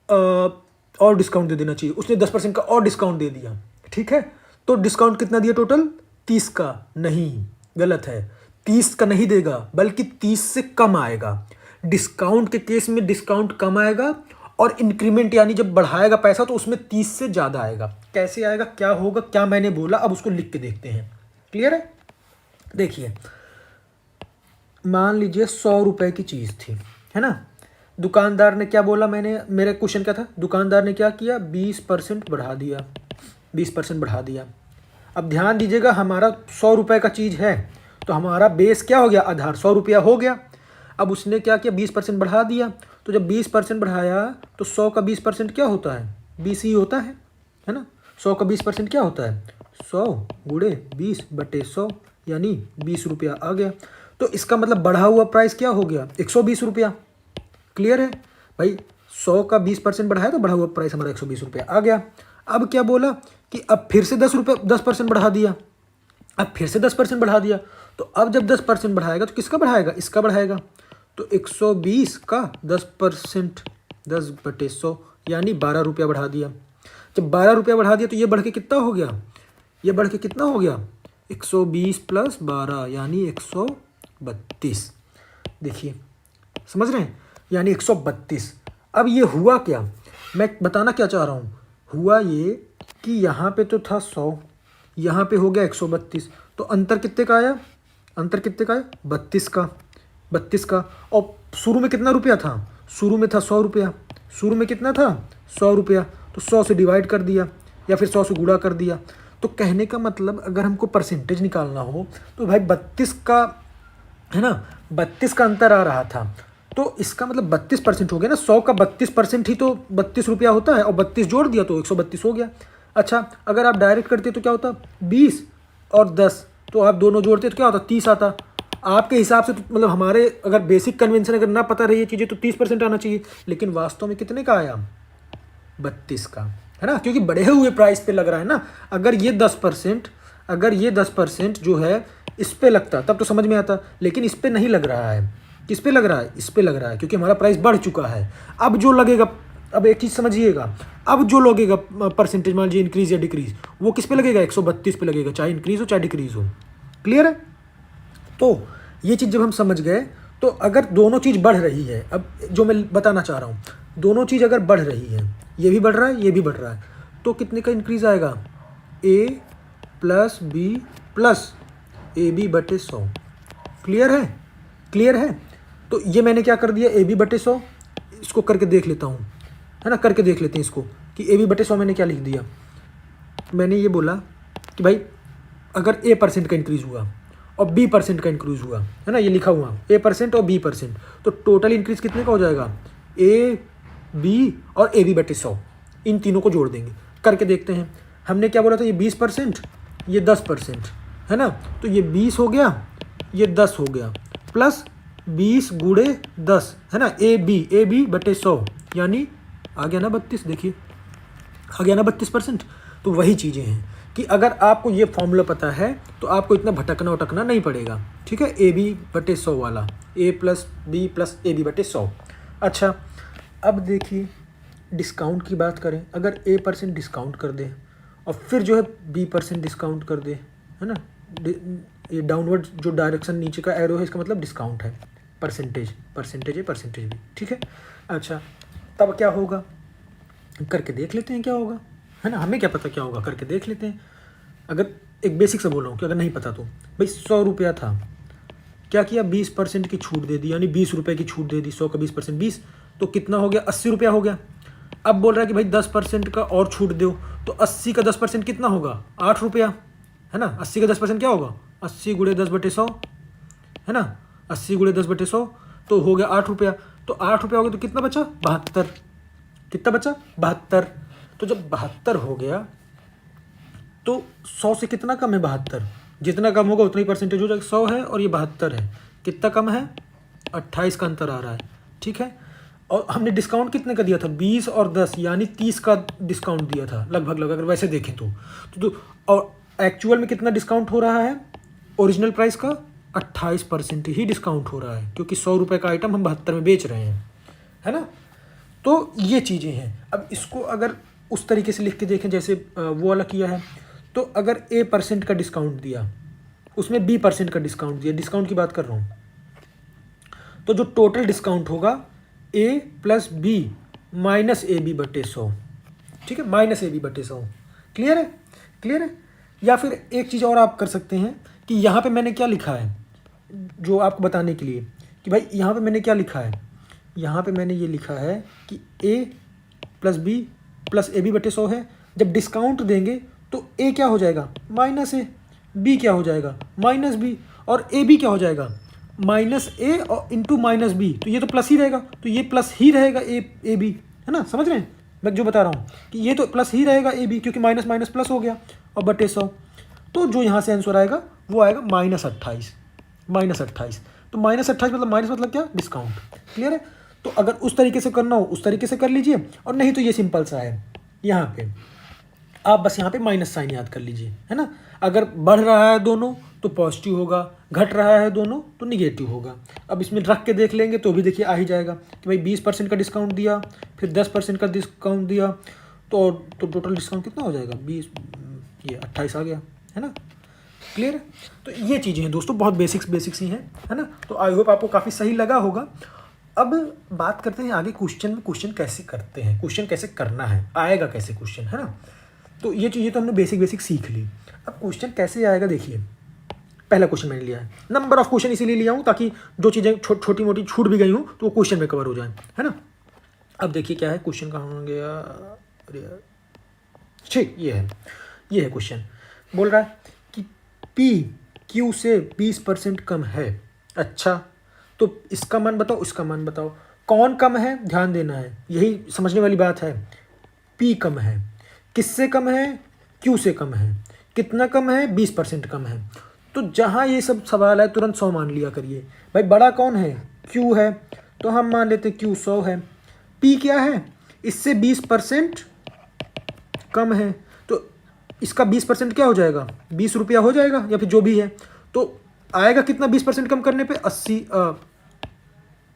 और डिस्काउंट दे देना चाहिए, उसने 10% का और डिस्काउंट दे दिया, ठीक है, तो डिस्काउंट कितना दिया टोटल 30 का, नहीं, गलत है, 30 का नहीं देगा बल्कि 30 से कम आएगा, डिस्काउंट के केस में डिस्काउंट कम आएगा, और इंक्रीमेंट यानी जब बढ़ाएगा पैसा तो उसमें 30 से ज़्यादा आएगा। कैसे आएगा, क्या होगा, क्या मैंने बोला, अब उसको लिख के देखते हैं, क्लियर है। देखिए मान लीजिए 100 रुपये की चीज़ थी, है ना, दुकानदार ने क्या बोला, मेरा क्वेश्चन क्या था, दुकानदार ने क्या किया 20% बढ़ा दिया, 20% बढ़ा दिया। अब ध्यान दीजिएगा हमारा 100 रुपये का चीज़ है तो हमारा बेस क्या हो गया, आधार 100 रुपया हो गया। अब उसने क्या किया 20% बढ़ा दिया, तो जब 20% बढ़ाया तो 100 का 20% क्या होता है, 20 ही होता है ना, 100 का 20% क्या होता है, 100 गुणे 20/100 यानी 20 रुपया आ गया। तो इसका मतलब बढ़ा हुआ प्राइस क्या हो गया 120 रुपया, क्लियर है भाई, 100 का 20% बढ़ाया तो बढ़ा हुआ प्राइस हमारा 120 रुपया आ गया। अब क्या बोला कि अब फिर से 10% बढ़ा दिया, अब फिर से 10% बढ़ा दिया, तो अब जब 10% बढ़ाएगा तो किसका बढ़ाएगा, इसका बढ़ाएगा, तो 120 का 10% 10/100 यानी 12 रुपया बढ़ा दिया। जब 12 रुपया बढ़ा दिया तो ये बढ़ के कितना हो गया, ये बढ़ के कितना हो गया 120 + 12 यानी 132, देखिए समझ रहे हैं, यानी 132। अब ये हुआ क्या, मैं बताना क्या चाह रहा हूँ, हुआ ये कि यहाँ पे तो था 100, यहाँ पे हो गया 132, तो अंतर कितने का आया, 32 का, और शुरू में कितना रुपया था, शुरू में था 100 रुपया, शुरू में कितना था 100 रुपया, तो 100 से डिवाइड कर दिया या फिर 100 से गुणा कर दिया। तो कहने का मतलब अगर हमको परसेंटेज निकालना हो तो भाई 32 का, है ना, 32 का अंतर आ रहा था, तो इसका मतलब 32% हो गया ना, 100 का 32% ही तो 32 रुपया होता है, और 32 जोड़ दिया तो 132 हो गया। अच्छा अगर आप डायरेक्ट करते तो क्या होता 20 और 10, तो आप दोनों जोड़ते तो क्या होता 30 आता। आपके हिसाब से तो मतलब हमारे अगर बेसिक कन्वेंशन अगर ना पता रही ये चीज़ें तो 30% आना चाहिए, लेकिन वास्तव में कितने का आया 32 का, है ना, क्योंकि बढ़े हुए प्राइस पे लग रहा है ना। अगर ये 10% जो है इस पे लगता तब तो समझ में आता, लेकिन इस पे नहीं लग रहा है, किस पे लग रहा है, इस पे लग रहा है, क्योंकि हमारा प्राइस बढ़ चुका है। अब जो लगेगा अब एक चीज़ समझिएगा, अब जो लगेगा परसेंटेज मान लीजिए इंक्रीज या डिक्रीज, वो किस पे लगेगा, 132 पे लगेगा, चाहे इंक्रीज हो चाहे डिक्रीज हो। क्लियर है? तो ये चीज़ जब हम समझ गए, तो अगर दोनों चीज़ बढ़ रही है, अब जो मैं बताना चाह रहा हूँ, दोनों चीज़ अगर बढ़ रही है, ये भी बढ़ रहा है ये भी बढ़ रहा है, तो कितने का इंक्रीज आएगा, a plus B plus A B बटे 100। क्लियर है? क्लियर है? तो ये मैंने क्या कर दिया, ए बी बटे 100, इसको करके देख लेता हूँ, है ना, करके देख लेते हैं इसको कि ए बी बटे 100 मैंने क्या लिख दिया। मैंने ये बोला कि भाई अगर a% का इंक्रीज़ हुआ और b% का इंक्रीज़ हुआ, है ना, ये लिखा हुआ a% और b%, तो टोटल इंक्रीज़ कितने का हो जाएगा, a b और a b बटे 100, इन तीनों को जोड़ देंगे, करके देखते हैं। हमने क्या बोला था, ये 20%, ये 10%, है ना, तो ये 20 हो गया, ये 10 हो गया, प्लस 20 गुणे 10, है ना, ए बी बटे 100, यानी आ गया ना 32, देखिए आ गया ना 32%। तो वही चीज़ें हैं कि अगर आपको ये फॉर्मूला पता है तो आपको इतना भटकना उटकना नहीं पड़ेगा। ठीक है, ए बी बटे 100 वाला, a plus B plus A B बटे 100। अच्छा, अब देखिए डिस्काउंट की बात करें, अगर a% डिस्काउंट कर दे और फिर जो है b% डिस्काउंट कर दे, है ना, ये डाउनवर्ड जो डायरेक्शन नीचे का एरो है इसका मतलब डिस्काउंट है, परसेंटेज है, परसेंटेज भी। ठीक है, अच्छा तब क्या होगा, करके देख लेते हैं क्या होगा, है ना, हमें क्या पता क्या होगा, करके देख लेते हैं। अगर एक बेसिक से बोल रहा हूँ कि अगर नहीं पता तो भाई 100 रुपया था, क्या किया, 20% की छूट दे दी, यानी 20 रुपये की छूट दे दी, 100 का 20%, 20 तो कितना हो गया, 80 रुपया हो गया। अब बोल रहा है कि भाई 10% का और छूट दो, तो 80 का 10% कितना होगा, 8 रुपया, है ना, 80 का 10% क्या होगा, 80 गुणे 10 बटे 100, है ना, 80 गुणे 10 बटे 100 तो हो गया 8 रुपया। तो 8 रुपया हो गया तो कितना बचा, 72, कितना बचा, 72। तो जब 72 हो गया तो 100 से कितना कम है, 72, जितना कम होगा उतना ही परसेंटेज हो जाएगा। 100 है और ये 72 है, कितना कम है, 28 का अंतर आ रहा है। ठीक है, और हमने डिस्काउंट कितने का दिया था, 20 और 10 यानी 30 का डिस्काउंट दिया था लगभग, अगर वैसे देखें तो और एक्चुअल में कितना डिस्काउंट हो रहा है, ओरिजिनल प्राइस का 28% ही डिस्काउंट हो रहा है, क्योंकि 100 रुपये का आइटम हम 72 में बेच रहे हैं, है ना। तो ये चीज़ें हैं। अब इसको अगर उस तरीके से लिख के देखें जैसे वो वाला किया है, तो अगर a% का डिस्काउंट दिया, उसमें b% का डिस्काउंट दिया, डिस्काउंट की बात कर रहा हूँ, तो जो टोटल डिस्काउंट होगा a plus B minus A B बटे 100। ठीक है, माइनस ए बी बटे 100। क्लियर है? क्लियर है? या फिर एक चीज़ और आप कर सकते हैं कि यहाँ पे मैंने क्या लिखा है, जो आपको बताने के लिए कि भाई यहाँ पे मैंने क्या लिखा है, यहाँ पे मैंने ये लिखा है कि a plus B plus A B बटे 100 है। जब डिस्काउंट देंगे तो a क्या हो जाएगा, माइनस ए, b क्या हो जाएगा, माइनस बी, और ए बी क्या हो जाएगा, माइनस ए और इंटू माइनस बी, तो ये तो प्लस ही रहेगा, तो ये प्लस ही रहेगा ए बी, है ना, समझ रहे हैं मैं जो बता रहा हूँ कि ये तो प्लस ही रहेगा ए बी, क्योंकि माइनस माइनस प्लस हो गया, और बटे 100, तो जो यहाँ से आंसर आएगा वो आएगा -28। तो -28 मतलब माइनस मतलब क्या, डिस्काउंट। क्लियर है? तो अगर उस तरीके से करना हो उस तरीके से कर लीजिए, और नहीं तो ये सिंपल सा है, यहाँ पे आप बस यहाँ पे माइनस साइन याद कर लीजिए, है ना। अगर बढ़ रहा है दोनों तो पॉजिटिव होगा, घट रहा है दोनों तो निगेटिव होगा। अब इसमें रख के देख लेंगे तो भी देखिए आ ही जाएगा कि भाई 20% का डिस्काउंट दिया, फिर 10% का डिस्काउंट दिया, तो टोटल डिस्काउंट कितना हो जाएगा, 20, ये 28 आ गया, है ना। क्लियर है? तो ये चीज़ें हैं दोस्तों, बहुत बेसिक्स ही हैं, है ना। तो आई होप आपको काफ़ी सही लगा होगा। अब बात करते हैं आगे क्वेश्चन में, क्वेश्चन कैसे करते हैं, क्वेश्चन कैसे करना है, आएगा कैसे क्वेश्चन, है ना। तो ये चीज़ें तो हमने बेसिक सीख ली। अब क्वेश्चन कैसे आएगा, देखिए पहला क्वेश्चन मैंने लिया है, नंबर ऑफ क्वेश्चन इसीलिए लिया हूँ ताकि जो चीज़ें छोटी मोटी छूट भी गई हूँ तो वो क्वेश्चन में कवर हो जाए, है ना। अब देखिए क्या है क्वेश्चन, कहाँ गया, अरे ठीक, ये है क्वेश्चन। बोल रहा है कि पी क्यू से 20% कम है। अच्छा, तो इसका मान बताओ, इसका मान बताओ, कौन कम है, ध्यान देना है, यही समझने वाली बात है। पी कम है, किससे कम है, क्यू से कम है, कितना कम है, 20% कम है। तो जहाँ ये सब सवाल है तुरंत 100 मान लिया करिए। भाई बड़ा कौन है, क्यू है, तो हम मान लेते क्यू 100 है। पी क्या है, इससे 20% कम है, तो इसका 20% क्या हो जाएगा, 20 रुपया हो जाएगा, या फिर जो भी है, तो आएगा कितना 20% कम करने पे, 80,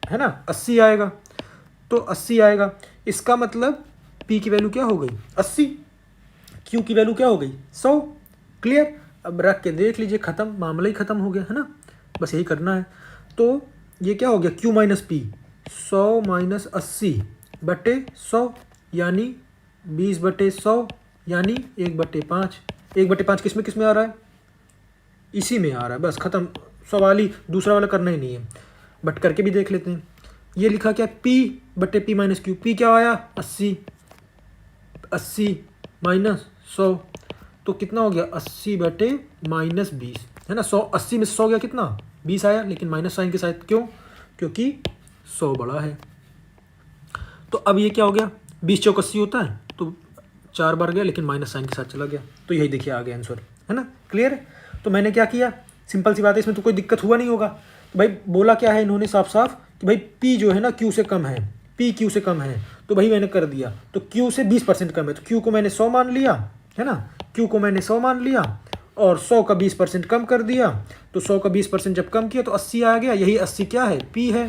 है ना, 80 आएगा। तो 80 आएगा, इसका मतलब P की वैल्यू क्या हो गई 80, Q की वैल्यू क्या हो गई 100। क्लियर। अब रख के देख लीजिए, ख़त्म, मामला ही ख़त्म हो गया है ना। बस यही करना है। तो ये क्या हो गया Q माइनस P, 100 माइनस 80 बटे 100 यानी 20 बटे 100 यानी 1/5। 1/5 किस में आ रहा है, इसी में आ रहा है। बस ख़त्म, सवाल ही दूसरा वाला करना ही नहीं है। बट करके भी देख लेते हैं। ये लिखा क्या P बटे P माइनस Q, P क्या आया 80, 80 माइनस 100 तो कितना हो गया 80 बटे माइनस 20 है ना। 100 80 में 100 गया कितना 20 आया, लेकिन माइनस साइन के साथ, क्यों, क्योंकि 100 बड़ा है। तो अब ये क्या हो गया 20 चौक 80 होता है, तो 4 बार गया, लेकिन माइनस साइन के साथ चला गया। तो यही देखिए आ गया आंसर, है ना। क्लियर है। तो मैंने क्या किया, सिंपल सी बात है, इसमें तो कोई दिक्कत हुआ नहीं होगा। तो भाई बोला क्या है इन्होंने साफ साफ कि भाई P जो है ना Q से कम है, P Q से कम है, तो भाई मैंने कर दिया। तो Q से 20% कम है, तो Q को मैंने 100 मान लिया, है ना। Q को मैंने 100 मान लिया और 100 का 20% कम कर दिया। तो 100 का 20% जब कम किया तो 80 आ गया। यही 80 क्या है P है।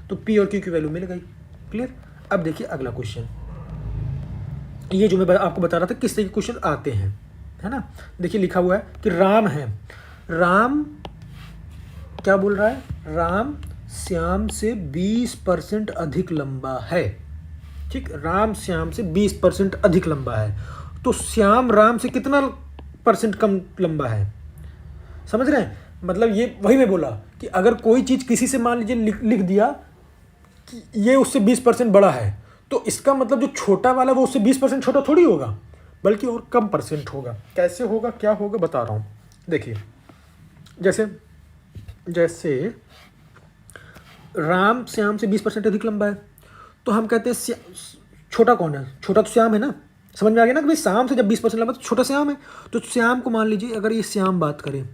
तो P और Q की वैल्यू मिल गई। क्लियर। अब देखिए अगला क्वेश्चन, ये जो मैं आपको बता रहा था किस तरह के क्वेश्चन आते हैं, है ना। देखिए लिखा हुआ है कि राम है, राम क्या बोल रहा है, राम श्याम से 20% अधिक लंबा है। ठीक, राम श्याम से 20% अधिक लंबा है। तो श्याम राम से कितना % कम लंबा है, समझ रहे हैं। मतलब ये वही मैं बोला कि अगर कोई चीज़ किसी से मान लीजिए लिख दिया कि ये उससे 20% बड़ा है, तो इसका मतलब जो छोटा वाला वो उससे 20% छोटा थोड़ी होगा, बल्कि और कम % होगा। कैसे होगा, क्या होगा, बता रहा हूँ। देखिए जैसे राम श्याम से 20% अधिक लंबा है, तो हम कहते हैं छोटा कौन है, छोटा तो श्याम है ना। समझ में आ गया ना कि भाई श्याम से जब 20% लंबा तो छोटा श्याम है। तो श्याम को मान लीजिए, अगर ये श्याम बात करें,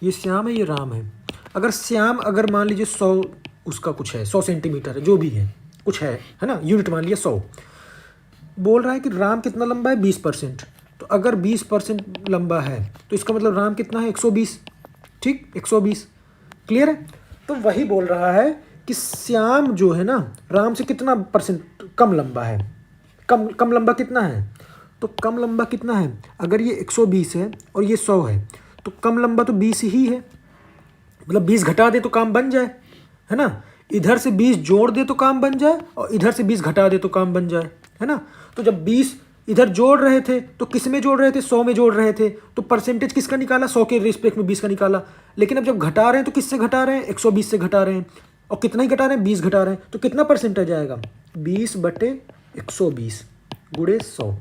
ये श्याम है, ये राम है। अगर श्याम अगर मान लीजिए 100 उसका कुछ है, 100 सेंटीमीटर है, जो भी है कुछ है ना, यूनिट मान लिया 100। बोल रहा है कि राम कितना लंबा है 20%। तो अगर 20% लंबा है तो इसका मतलब राम कितना है 120। ठीक, 120। क्लियर है। तो वही बोल रहा है कि श्याम जो है ना राम से कितना % कम लंबा है। कम लंबा कितना है, तो कम लंबा कितना है, अगर ये 120 है और ये 100 है, तो कम लंबा तो 20 ही है। मतलब 20 घटा दे तो काम बन जाए, है ना। इधर से 20 जोड़ दे तो काम बन जाए, और इधर से 20 घटा दे तो काम बन जाए, है ना। तो जब 20 इधर जोड़ रहे थे तो किस में जोड़ रहे थे, 100 में जोड़ रहे थे, तो परसेंटेज किसका निकाला, 100 के रिस्पेक्ट में 20 का निकाला। लेकिन अब जब घटा रहे हैं तो किससे घटा रहे हैं, 120 से घटा रहे हैं। और कितना ही घटा रहे हैं, 20 घटा रहे हैं, तो कितना परसेंटेज आएगा 20 बटे 120 गुणे 100।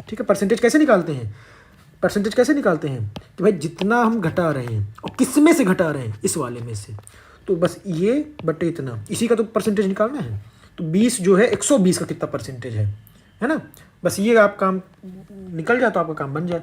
ठीक है। परसेंटेज कैसे निकालते हैं, परसेंटेज कैसे निकालते हैं कि भाई जितना हम घटा रहे हैं और किस में से घटा रहे हैं, इस वाले में से। तो बस ये बटे इतना, इसी का तो परसेंटेज निकालना है। तो 20 जो है 120 का कितना परसेंटेज है ना। बस ये आप काम निकल जाए तो आपका काम बन जाए।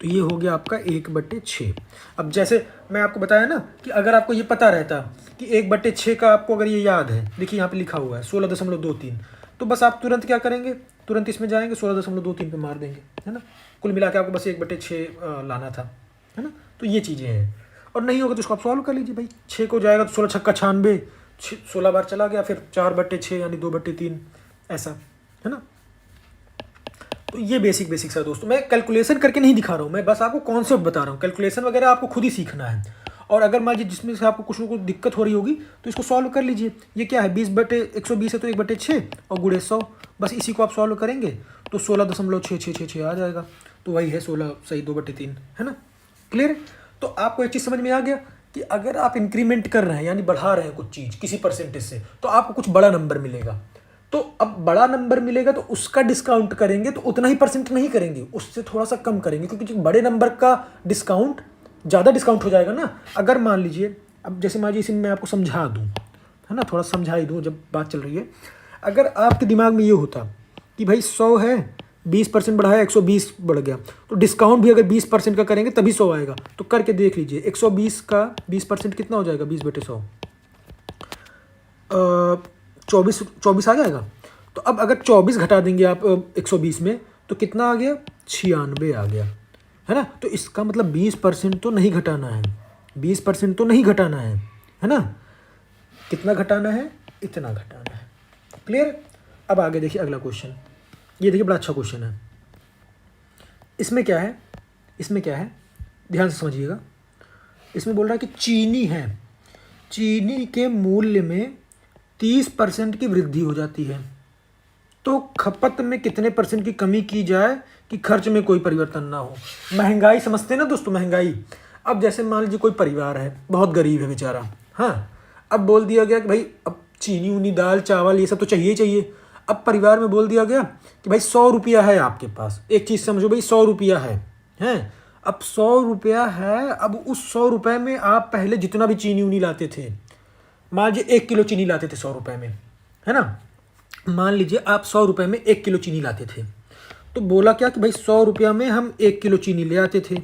तो ये हो गया आपका 1/6। अब जैसे मैं आपको बताया ना कि अगर आपको ये पता रहता कि 1/6 का आपको अगर ये याद है, देखिए यहाँ पे लिखा हुआ है 16.23, तो बस आप तुरंत क्या करेंगे, तुरंत इसमें जाएंगे 16.23 पे मार देंगे, है ना। कुल मिला के आपको बस 1/6 लाना था, है ना। तो ये चीज़ें हैं। और नहीं होगा तो उसको आप सॉल्व कर लीजिए। भाई 6 को जाएगा तो 16 छक्का 96, 16 बार चला गया, फिर 4/6 यानी 2/3, ऐसा, है ना। तो ये बेसिक सा दोस्तों, मैं कैलकुलेशन करके नहीं दिखा रहा हूँ, मैं बस आपको कॉन्सेप्ट बता रहा हूँ। कैलकुलेशन वगैरह आपको खुद ही सीखना है। और अगर मान लीजिए जिसमें से आपको कुछ ना कुछ दिक्कत हो रही होगी तो इसको सॉल्व कर लीजिए। ये क्या है 20/120 है, तो 1/6 और गुणे 100, बस इसी को आप सॉल्व करेंगे तो 16.6666 आ जाएगा। तो वही है 16 सही 2/3, है ना। क्लियर। तो आपको एक चीज़ समझ में आ गया कि अगर आप इंक्रीमेंट कर रहे हैं यानी बढ़ा रहे हैं कुछ चीज़ किसी परसेंटेज से, तो आपको कुछ बड़ा नंबर मिलेगा। तो अब बड़ा नंबर मिलेगा तो उसका डिस्काउंट करेंगे तो उतना ही % नहीं करेंगे, उससे थोड़ा सा कम करेंगे, क्योंकि बड़े नंबर का डिस्काउंट ज़्यादा डिस्काउंट हो जाएगा ना। अगर मान लीजिए, अब जैसे मान लीजिए इसी में मैं आपको समझा दूँ, है ना, थोड़ा समझा ही दूँ जब बात चल रही है। अगर आपके दिमाग में ये होता कि भाई 100 है, 20% बढ़ाया 120 बढ़ गया, तो डिस्काउंट भी अगर 20% का करेंगे तभी 100 आएगा। तो करके देख लीजिए, 120 का 20% कितना हो जाएगा, 20/100, 24 आ जाएगा। तो अब अगर 24 घटा देंगे आप 120 में तो कितना आ गया, 96 आ गया, है ना। तो इसका मतलब 20% तो नहीं घटाना है, 20% तो नहीं घटाना है ना। कितना घटाना है, इतना घटाना है। क्लियर। अब आगे देखिए अगला क्वेश्चन, ये देखिए बड़ा अच्छा क्वेश्चन है। इसमें क्या है, इसमें क्या है, ध्यान से समझिएगा। इसमें बोल रहा है कि चीनी है, चीनी के मूल्य में 30% की वृद्धि हो जाती है, तो खपत में कितने % की कमी की जाए कि खर्च में कोई परिवर्तन ना हो। महंगाई समझते हैं ना दोस्तों, महंगाई। अब जैसे मान लीजिए कोई परिवार है, बहुत गरीब है बेचारा, हाँ, अब बोल दिया गया कि भाई अब चीनी उनी दाल चावल ये सब तो चाहिए ही चाहिए। अब परिवार में बोल दिया गया कि भाई 100 रुपया है आपके पास, एक चीज़ समझो भाई 100 रुपया है, हैं, अब 100 रुपया है। अब उस 100 रुपये में आप पहले जितना भी चीनी उनी लाते थे, मान लीजिए 1 किलो चीनी लाते थे 100 रुपये में, है ना, मान लीजिए आप 100 रुपये में 1 किलो चीनी लाते थे, तो बोला क्या कि भाई 100 रुपया में हम 1 किलो चीनी ले आते थे,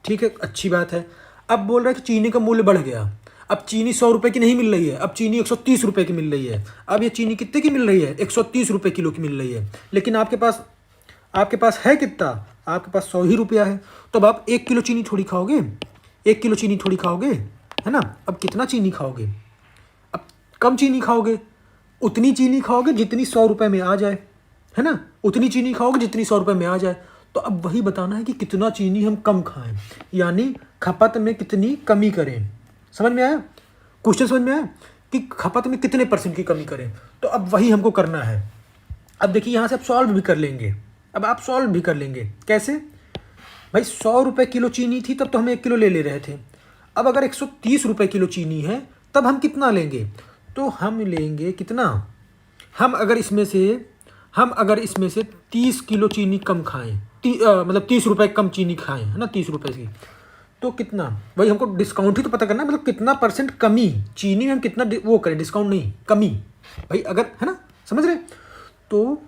ठीक है, अच्छी बात है। अब बोल रहा है कि चीनी का मूल्य बढ़ गया, अब चीनी 100 रुपये की नहीं मिल रही है, अब चीनी 130 रुपये की मिल रही है। अब ये चीनी कितने की मिल रही है, 130 रुपये किलो की मिल रही है, लेकिन आपके पास है कितना, आपके पास 100 ही रुपया है। तो अब आप 1 किलो चीनी थोड़ी खाओगे, 1 किलो चीनी थोड़ी खाओगे, है ना। अब कितना चीनी खाओगे, अब कम चीनी खाओगे, उतनी चीनी खाओगे जितनी 100 रुपये में आ जाए, है ना, उतनी चीनी खाओगे जितनी 100 रुपये में आ जाए। तो अब वही बताना है कि कितना चीनी हम कम खाएं, यानी खपत में कितनी कमी करें। समझ में आया क्वेश्चन, समझ में आया कि खपत में कितने % की कमी करें। तो अब वही हमको करना है। अब देखिए यहाँ से आप सॉल्व भी कर लेंगे, अब आप सॉल्व भी कर लेंगे कैसे, भाई 100 रुपये किलो चीनी थी तब तो हम 1 किलो ले ले रहे थे। अब अगर 130 रुपये किलो चीनी है तब हम कितना लेंगे, तो हम लेंगे कितना, हम अगर इसमें से 30 किलो चीनी कम खाएं, मतलब 30 रुपये कम चीनी खाएं, है ना, 30 रुपये की, तो कितना, भाई हमको डिस्काउंट ही तो पता करना है, मतलब कितना % कमी चीनी में हम कितना वो करें, डिस्काउंट नहीं कमी, भाई अगर, है ना, समझ रहे। तो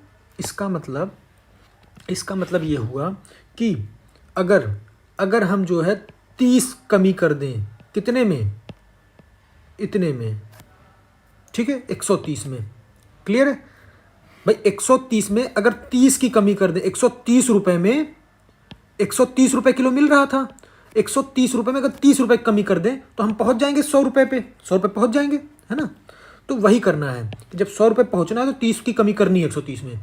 इसका मतलब ये हुआ कि अगर हम जो है 30 कमी कर दें, कितने में, इतने में, ठीक है, 130 में, क्लियर है भाई। 130 में अगर 30 की कमी कर दें, 130 रुपये में 130 रुपये किलो मिल रहा था, 130 रुपये में अगर 30 रुपये कमी कर दें तो हम पहुंच जाएंगे 100 रुपये पे, 100 रुपये पहुंच जाएंगे, है ना। तो वही करना है कि जब 100 रुपये पहुंचना है तो 30 की कमी करनी है 130 में,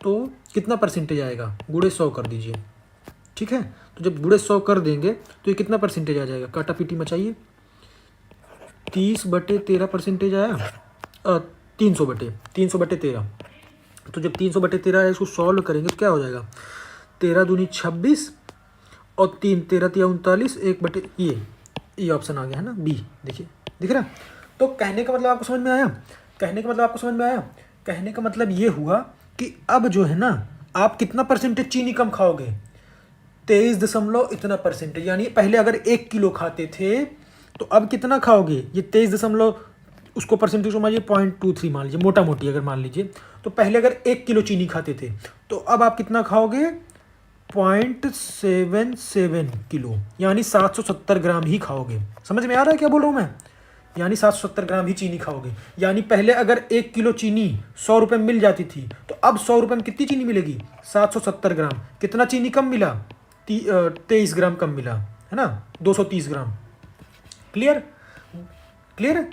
तो कितना % आएगा, गुणे 100 कर दीजिए, ठीक है। तो जब गुणे 100 कर देंगे तो ये कितना % आ जाएगा, काटा पीटी मचाइए, 30/13% आया, 300/13। तो जब 300/13 है, इसको सॉल्व करेंगे तो क्या हो जाएगा, 13 दूनी 26 और 3 13 तिया 39, 1/, ये ऑप्शन आ गया, है ना, बी, देखिए दिख रहा है। तो कहने का मतलब आपको समझ में आया, कहने का मतलब ये हुआ कि अब जो है ना, आप कितना % चीनी कम खाओगे, 23 इतना %, यानी पहले अगर 1 किलो खाते थे तो अब कितना खाओगे, ये 23 उसको % को मानिए 0.23 मान लीजिए, मोटा मोटी अगर मान लीजिए, तो पहले अगर 1 किलो चीनी खाते थे तो अब आप कितना खाओगे, 0.77 किलो, यानी 770 ग्राम ही खाओगे। समझ में आ रहा है क्या बोल रहा हूँ मैं, यानी 770 ग्राम ही चीनी खाओगे। यानी पहले अगर 1 किलो चीनी 100 रुपये में मिल जाती थी, तो अब 100 रुपये में कितनी चीनी मिलेगी, 770 ग्राम। कितना चीनी कम मिला, 23 ग्राम कम मिला, है ना, 230 ग्राम। क्लियर है।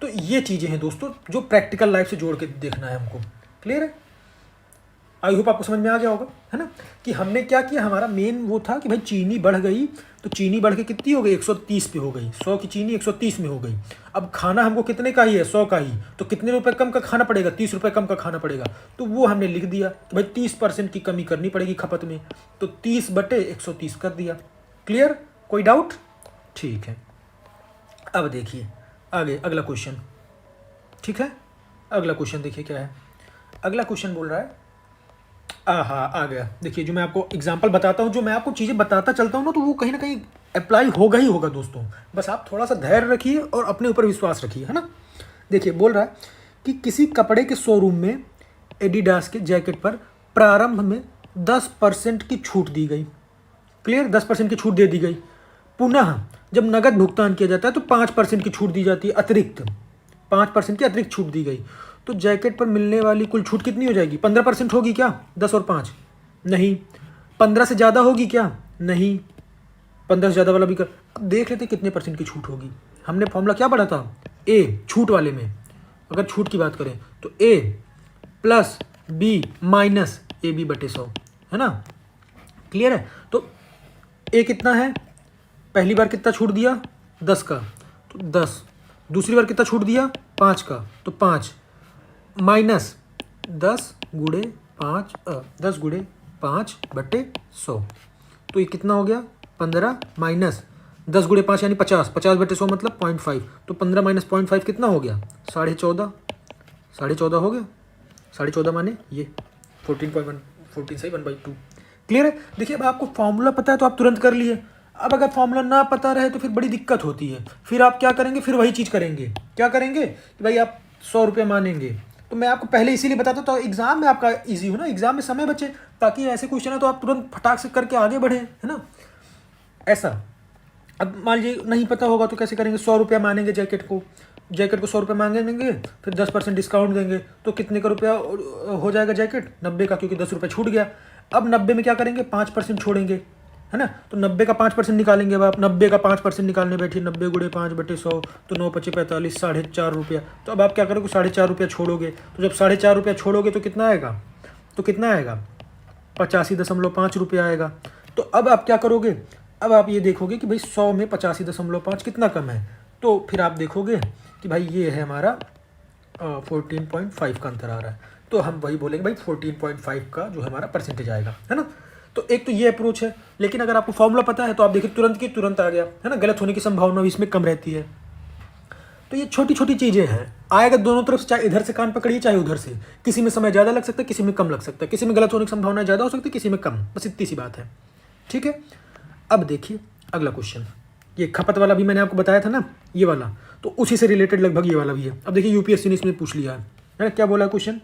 तो ये चीज़ें हैं दोस्तों जो प्रैक्टिकल लाइफ से जोड़ के देखना है हमको, क्लियर है। आई होप आपको समझ में आ गया होगा, है ना, कि हमने क्या किया, हमारा मेन वो था कि भाई चीनी बढ़ गई, तो चीनी बढ़ के कितनी हो गई, 130 पे हो गई, 100 की चीनी 130 में हो गई। अब खाना हमको कितने का ही है, 100 का ही, तो कितने रुपए कम का खाना पड़ेगा, 30 रुपये कम का खाना पड़ेगा। तो वो हमने लिख दिया कि भाई 30% की कमी करनी पड़ेगी खपत में, तो 30/130 कर दिया। क्लियर, कोई डाउट, ठीक है। अब देखिए आगे अगला क्वेश्चन, ठीक है, अगला क्वेश्चन देखिए क्या है। अगला क्वेश्चन बोल रहा है, आ गया, देखिए जो मैं आपको एग्जांपल बताता हूँ, जो मैं आपको चीज़ें बताता चलता हूँ ना, तो वो कहीं ना कहीं अप्लाई होगा ही होगा दोस्तों। बस आप थोड़ा सा धैर्य रखिए और अपने ऊपर विश्वास रखिए, है ना। देखिए बोल रहा है कि किसी कपड़े के शोरूम में एडिडास के जैकेट पर प्रारंभ में 10% की छूट दी गई, क्लियर, 10% की छूट दे दी गई। पुनः जब नगद भुगतान किया जाता है तो 5% की छूट दी जाती है, अतिरिक्त 5% की अतिरिक्त छूट दी गई। तो जैकेट पर मिलने वाली कुल छूट कितनी हो जाएगी, 15% होगी क्या, 10 और 5 नहीं, 15 से ज़्यादा होगी क्या, नहीं, 15 से ज़्यादा वाला भी कर। अब देख लेते कितने % की छूट होगी। हमने फॉर्मूला क्या पढ़ा था, ए छूट वाले में, अगर छूट की बात करें तो a plus B minus A B बटे 100, है ना। क्लियर है। तो ए कितना है, पहली बार कितना छूट दिया 10 का, तो 10, दूसरी बार कितना छूट दिया 5 का, तो 5 माइनस 10 गुणे 5 10 गुणे 5 बटे 100, तो ये कितना हो गया 15 माइनस 10 गुणे 5 यानी 50, 50 बटे 100 मतलब 0.5, तो 15 माइनस 0.5 कितना हो गया 14.5, 14.5 हो गया। 14.5 माने ये 14.1, 14 सही 1/2। क्लियर है। देखिए अब आपको फॉर्मूला पता है तो आप तुरंत कर लिए, अब अगर फॉर्मूला ना पता रहे तो फिर बड़ी दिक्कत होती है। फिर आप क्या करेंगे, फिर वही चीज़ करेंगे, क्या करेंगे कि भाई आप 100 रुपये मानेंगे। तो मैं आपको पहले इसीलिए बताता हूँ तो एग्जाम में आपका इजी हो ना, एग्जाम में समय बचे, ताकि ऐसे क्वेश्चन है तो आप तुरंत फटाक से करके आगे बढ़े, है ना। ऐसा अब मान लीजिए नहीं पता होगा तो कैसे करेंगे, 100 रुपया मानेंगे जैकेट को, 100 रुपये मांगेंगे, फिर 10% डिस्काउंट देंगे तो कितने का रुपया हो जाएगा जैकेट, 90 का, क्योंकि 10 रुपये छूट गया। अब 90 में क्या करेंगे 5% छोड़ेंगे, है ना। तो 90 का 5% निकालेंगे। अब आप 90 का 5% निकालने बैठिए, 90 गुणे 5 बटे 100, तो 9 पचे 45, 4.5 रुपया। तो अब आप क्या करोगे 4.5 रुपया छोड़ोगे, तो जब 4.5 रुपया छोड़ोगे तो कितना आएगा, 85.5 रुपया आएगा। तो अब आप क्या करोगे, अब आप ये देखोगे कि भाई 100 में 85.5 कितना कम है, तो फिर आप देखोगे कि भाई ये है हमारा 14.5 का अंतर आ रहा है, तो हम वही बोलेंगे भाई 14.5 का जो हमारा परसेंटेज आएगा, है ना। तो एक तो ये अप्रोच है, लेकिन अगर आपको फॉर्मूला पता है तो आप देखिए तुरंत की तुरंत आ गया, है ना। गलत होने की संभावना भी इसमें कम रहती है। तो ये छोटी छोटी चीज़ें हैं, आएगा दोनों तरफ से, चाहे इधर से कान पकड़िए चाहे उधर से, किसी में समय ज़्यादा लग सकता है, किसी में कम लग सकता है, किसी में गलत होने की संभावना ज़्यादा हो सकती है, किसी में कम, बस इतनी सी बात है, ठीक है। अब देखिए अगला क्वेश्चन, ये खपत वाला भी मैंने आपको बताया था ना, ये वाला, तो उसी से रिलेटेड लगभग ये वाला भी है। अब देखिए यूपीएससी ने इसमें पूछ लिया है ना, क्या बोला है क्वेश्चन,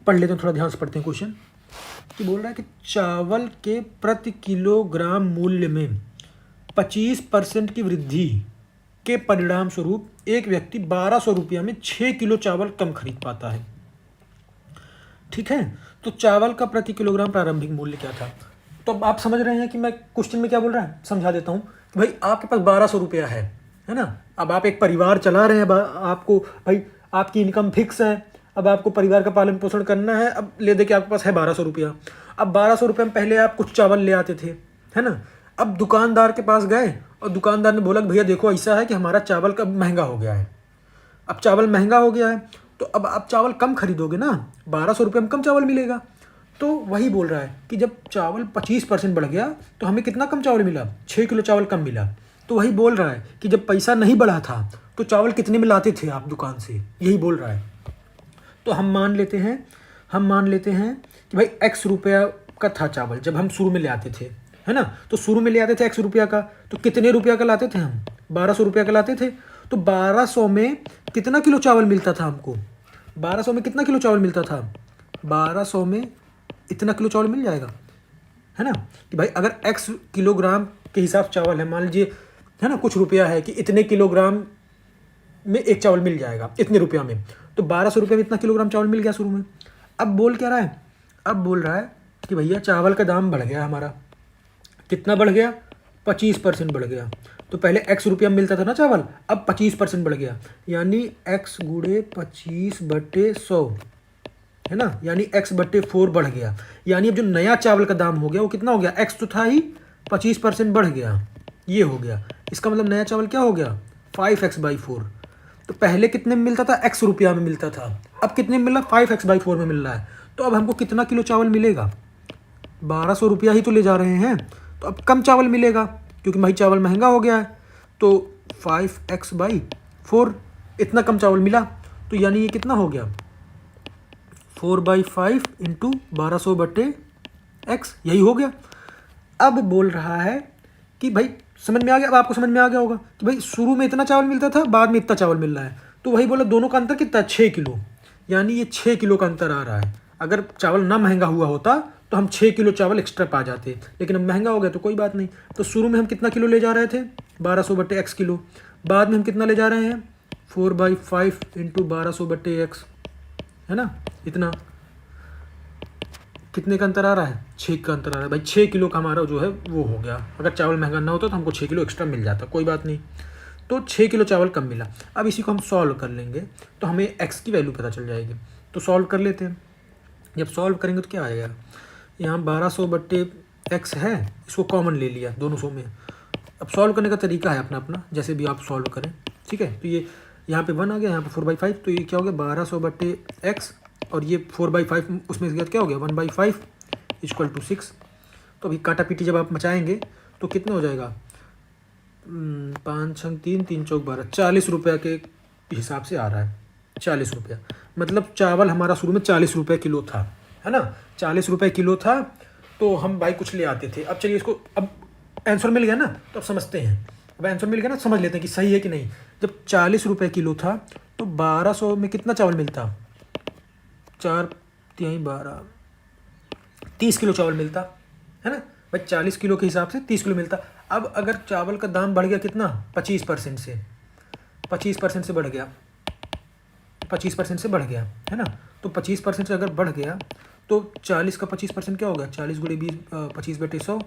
पढ़ लेते हैं, थोड़ा ध्यान से पढ़ते हैं क्वेश्चन। कि बोल रहा है कि चावल के प्रति किलोग्राम मूल्य में 25% की वृद्धि के परिणाम स्वरूप एक व्यक्ति 1200 रुपया में 6 किलो चावल कम खरीद पाता है, ठीक है। तो चावल का प्रति किलोग्राम प्रारंभिक मूल्य क्या था। तो अब आप समझ रहे हैं कि मैं क्वेश्चन में क्या बोल रहा है, समझा देता हूँ। भाई आपके पास 1200 रुपया है ना। अब आप एक परिवार चला रहे हैं, आपको भाई आपकी इनकम फिक्स है, अब आपको परिवार का पालन पोषण करना है। अब ले दे के आपके पास है 1200 रुपया। अब 1200 रुपये में पहले आप कुछ चावल ले आते थे, है ना। अब दुकानदार के पास गए और दुकानदार ने बोला भैया देखो ऐसा है कि हमारा चावल कब महंगा हो गया है। अब चावल महंगा हो गया है तो अब आप चावल कम खरीदोगे ना, 1200 रुपये में कम चावल मिलेगा। तो वही बोल रहा है कि जब चावल 25% बढ़ गया तो हमें कितना कम चावल मिला, 6 किलो चावल कम मिला। तो वही बोल रहा है कि जब पैसा नहीं बढ़ा था तो चावल कितने में लाते थे आप दुकान से, यही बोल रहा है। तो हम मान लेते हैं कि भाई x रुपया का था चावल जब हम शुरू में ले आते थे, है ना। तो शुरू में ले आते थे x रुपया का, तो कितने रुपया का लाते थे हम, 1200 रुपया का लाते थे। तो 1200 में कितना किलो चावल मिलता था हमको, 1200 में कितना किलो चावल मिलता था, 1200 में इतना किलो चावल मिल जाएगा, है ना। कि भाई अगर x किलोग्राम के हिसाब चावल है, मान लीजिए, है ना, कुछ रुपया है कि इतने किलोग्राम में एक चावल मिल जाएगा इतने रुपया में, तो 1200 रुपये में इतना किलोग्राम चावल मिल गया शुरू में। अब बोल क्या रहा है, अब बोल रहा है कि भैया चावल का दाम बढ़ गया हमारा, कितना बढ़ गया, 25% बढ़ गया। तो पहले x रुपया में मिलता था ना चावल, अब 25% बढ़ गया, यानी x गुणे 25/100, है ना, यानी x/4 बढ़ गया। यानी अब जो नया चावल का दाम हो गया वो कितना हो गया, x तो था ही, 25% बढ़ गया, ये हो गया। इसका मतलब नया चावल क्या हो गया, 5x/4। तो पहले कितने में मिलता था, x रुपया में मिलता था, अब कितने में मिल रहा, 5x/4 में मिल रहा है। तो अब हमको कितना किलो चावल मिलेगा, 1200 रुपया ही तो ले जा रहे हैं, तो अब कम चावल मिलेगा क्योंकि भाई चावल महंगा हो गया है। तो 5x/4 इतना कम चावल मिला, तो यानी ये कितना हो गया, 4/5 इंटू 1200/x, यही हो गया। अब बोल रहा है कि भाई समझ में आ गया, अब आपको समझ में आ गया होगा कि भाई शुरू में इतना चावल मिलता था, बाद में इतना चावल मिल रहा है। तो वही बोला दोनों का अंतर कितना है, 6 किलो, यानी ये 6 किलो का अंतर आ रहा है। अगर चावल ना महंगा हुआ होता तो हम 6 किलो चावल एक्स्ट्रा पा जाते, लेकिन अब महंगा हो गया तो कोई बात नहीं। तो शुरू में हम कितना किलो ले जा रहे थे, 1200/x किलो, बाद में हम कितना ले जा रहे हैं, 4/5 इंटू 1200/x, है ना। इतना कितने का अंतर आ रहा है, 6 का अंतर आ रहा है। भाई 6 किलो का हमारा जो है वो हो गया। अगर चावल महंगा ना होता तो हमको 6 किलो एक्स्ट्रा मिल जाता, कोई बात नहीं। तो 6 किलो चावल कम मिला। अब इसी को हम सॉल्व कर लेंगे तो हमें x की वैल्यू पता चल जाएगी। तो सॉल्व कर लेते हैं। जब सॉल्व करेंगे तो क्या आएगा, यहाँ 1200/x है, इसको कॉमन ले लिया दोनों सौ में। अब सॉल्व करने का तरीका है अपना अपना, जैसे भी आप सॉल्व करें, ठीक है। तो ये यहाँ पे 1 आ गया, यहाँ पे 4/5, तो ये क्या हो गया 1200/x, और ये 4/5 उसमें क्या हो गया 1/5 = 6। तो अभी काटा पीटी जब आप मचाएंगे तो कितना हो जाएगा, 5 6 3 3 चौक 12, 40 रुपये के हिसाब से आ रहा है। 40 रुपया मतलब चावल हमारा शुरू में 40 रुपये किलो था, है ना, 40 रुपये किलो था। तो हम भाई कुछ ले आते थे। अब चलिए इसको, अब आंसर मिल गया ना, तो अब समझते हैं। अब आंसर मिल गया ना, समझ लेते हैं कि सही है कि नहीं। जब 40 रुपये किलो था तो 1200 में कितना चावल मिलता, 4 3 12 30 किलो चावल मिलता, है ना भाई। 40 किलो के हिसाब से 30 किलो मिलता। अब अगर चावल का दाम बढ़ गया कितना, 25% से, 25% से बढ़ गया, 25% से बढ़ गया, है ना। तो 25% से अगर बढ़ गया तो 40 का 25% क्या होगा, 40 × 20 25/100,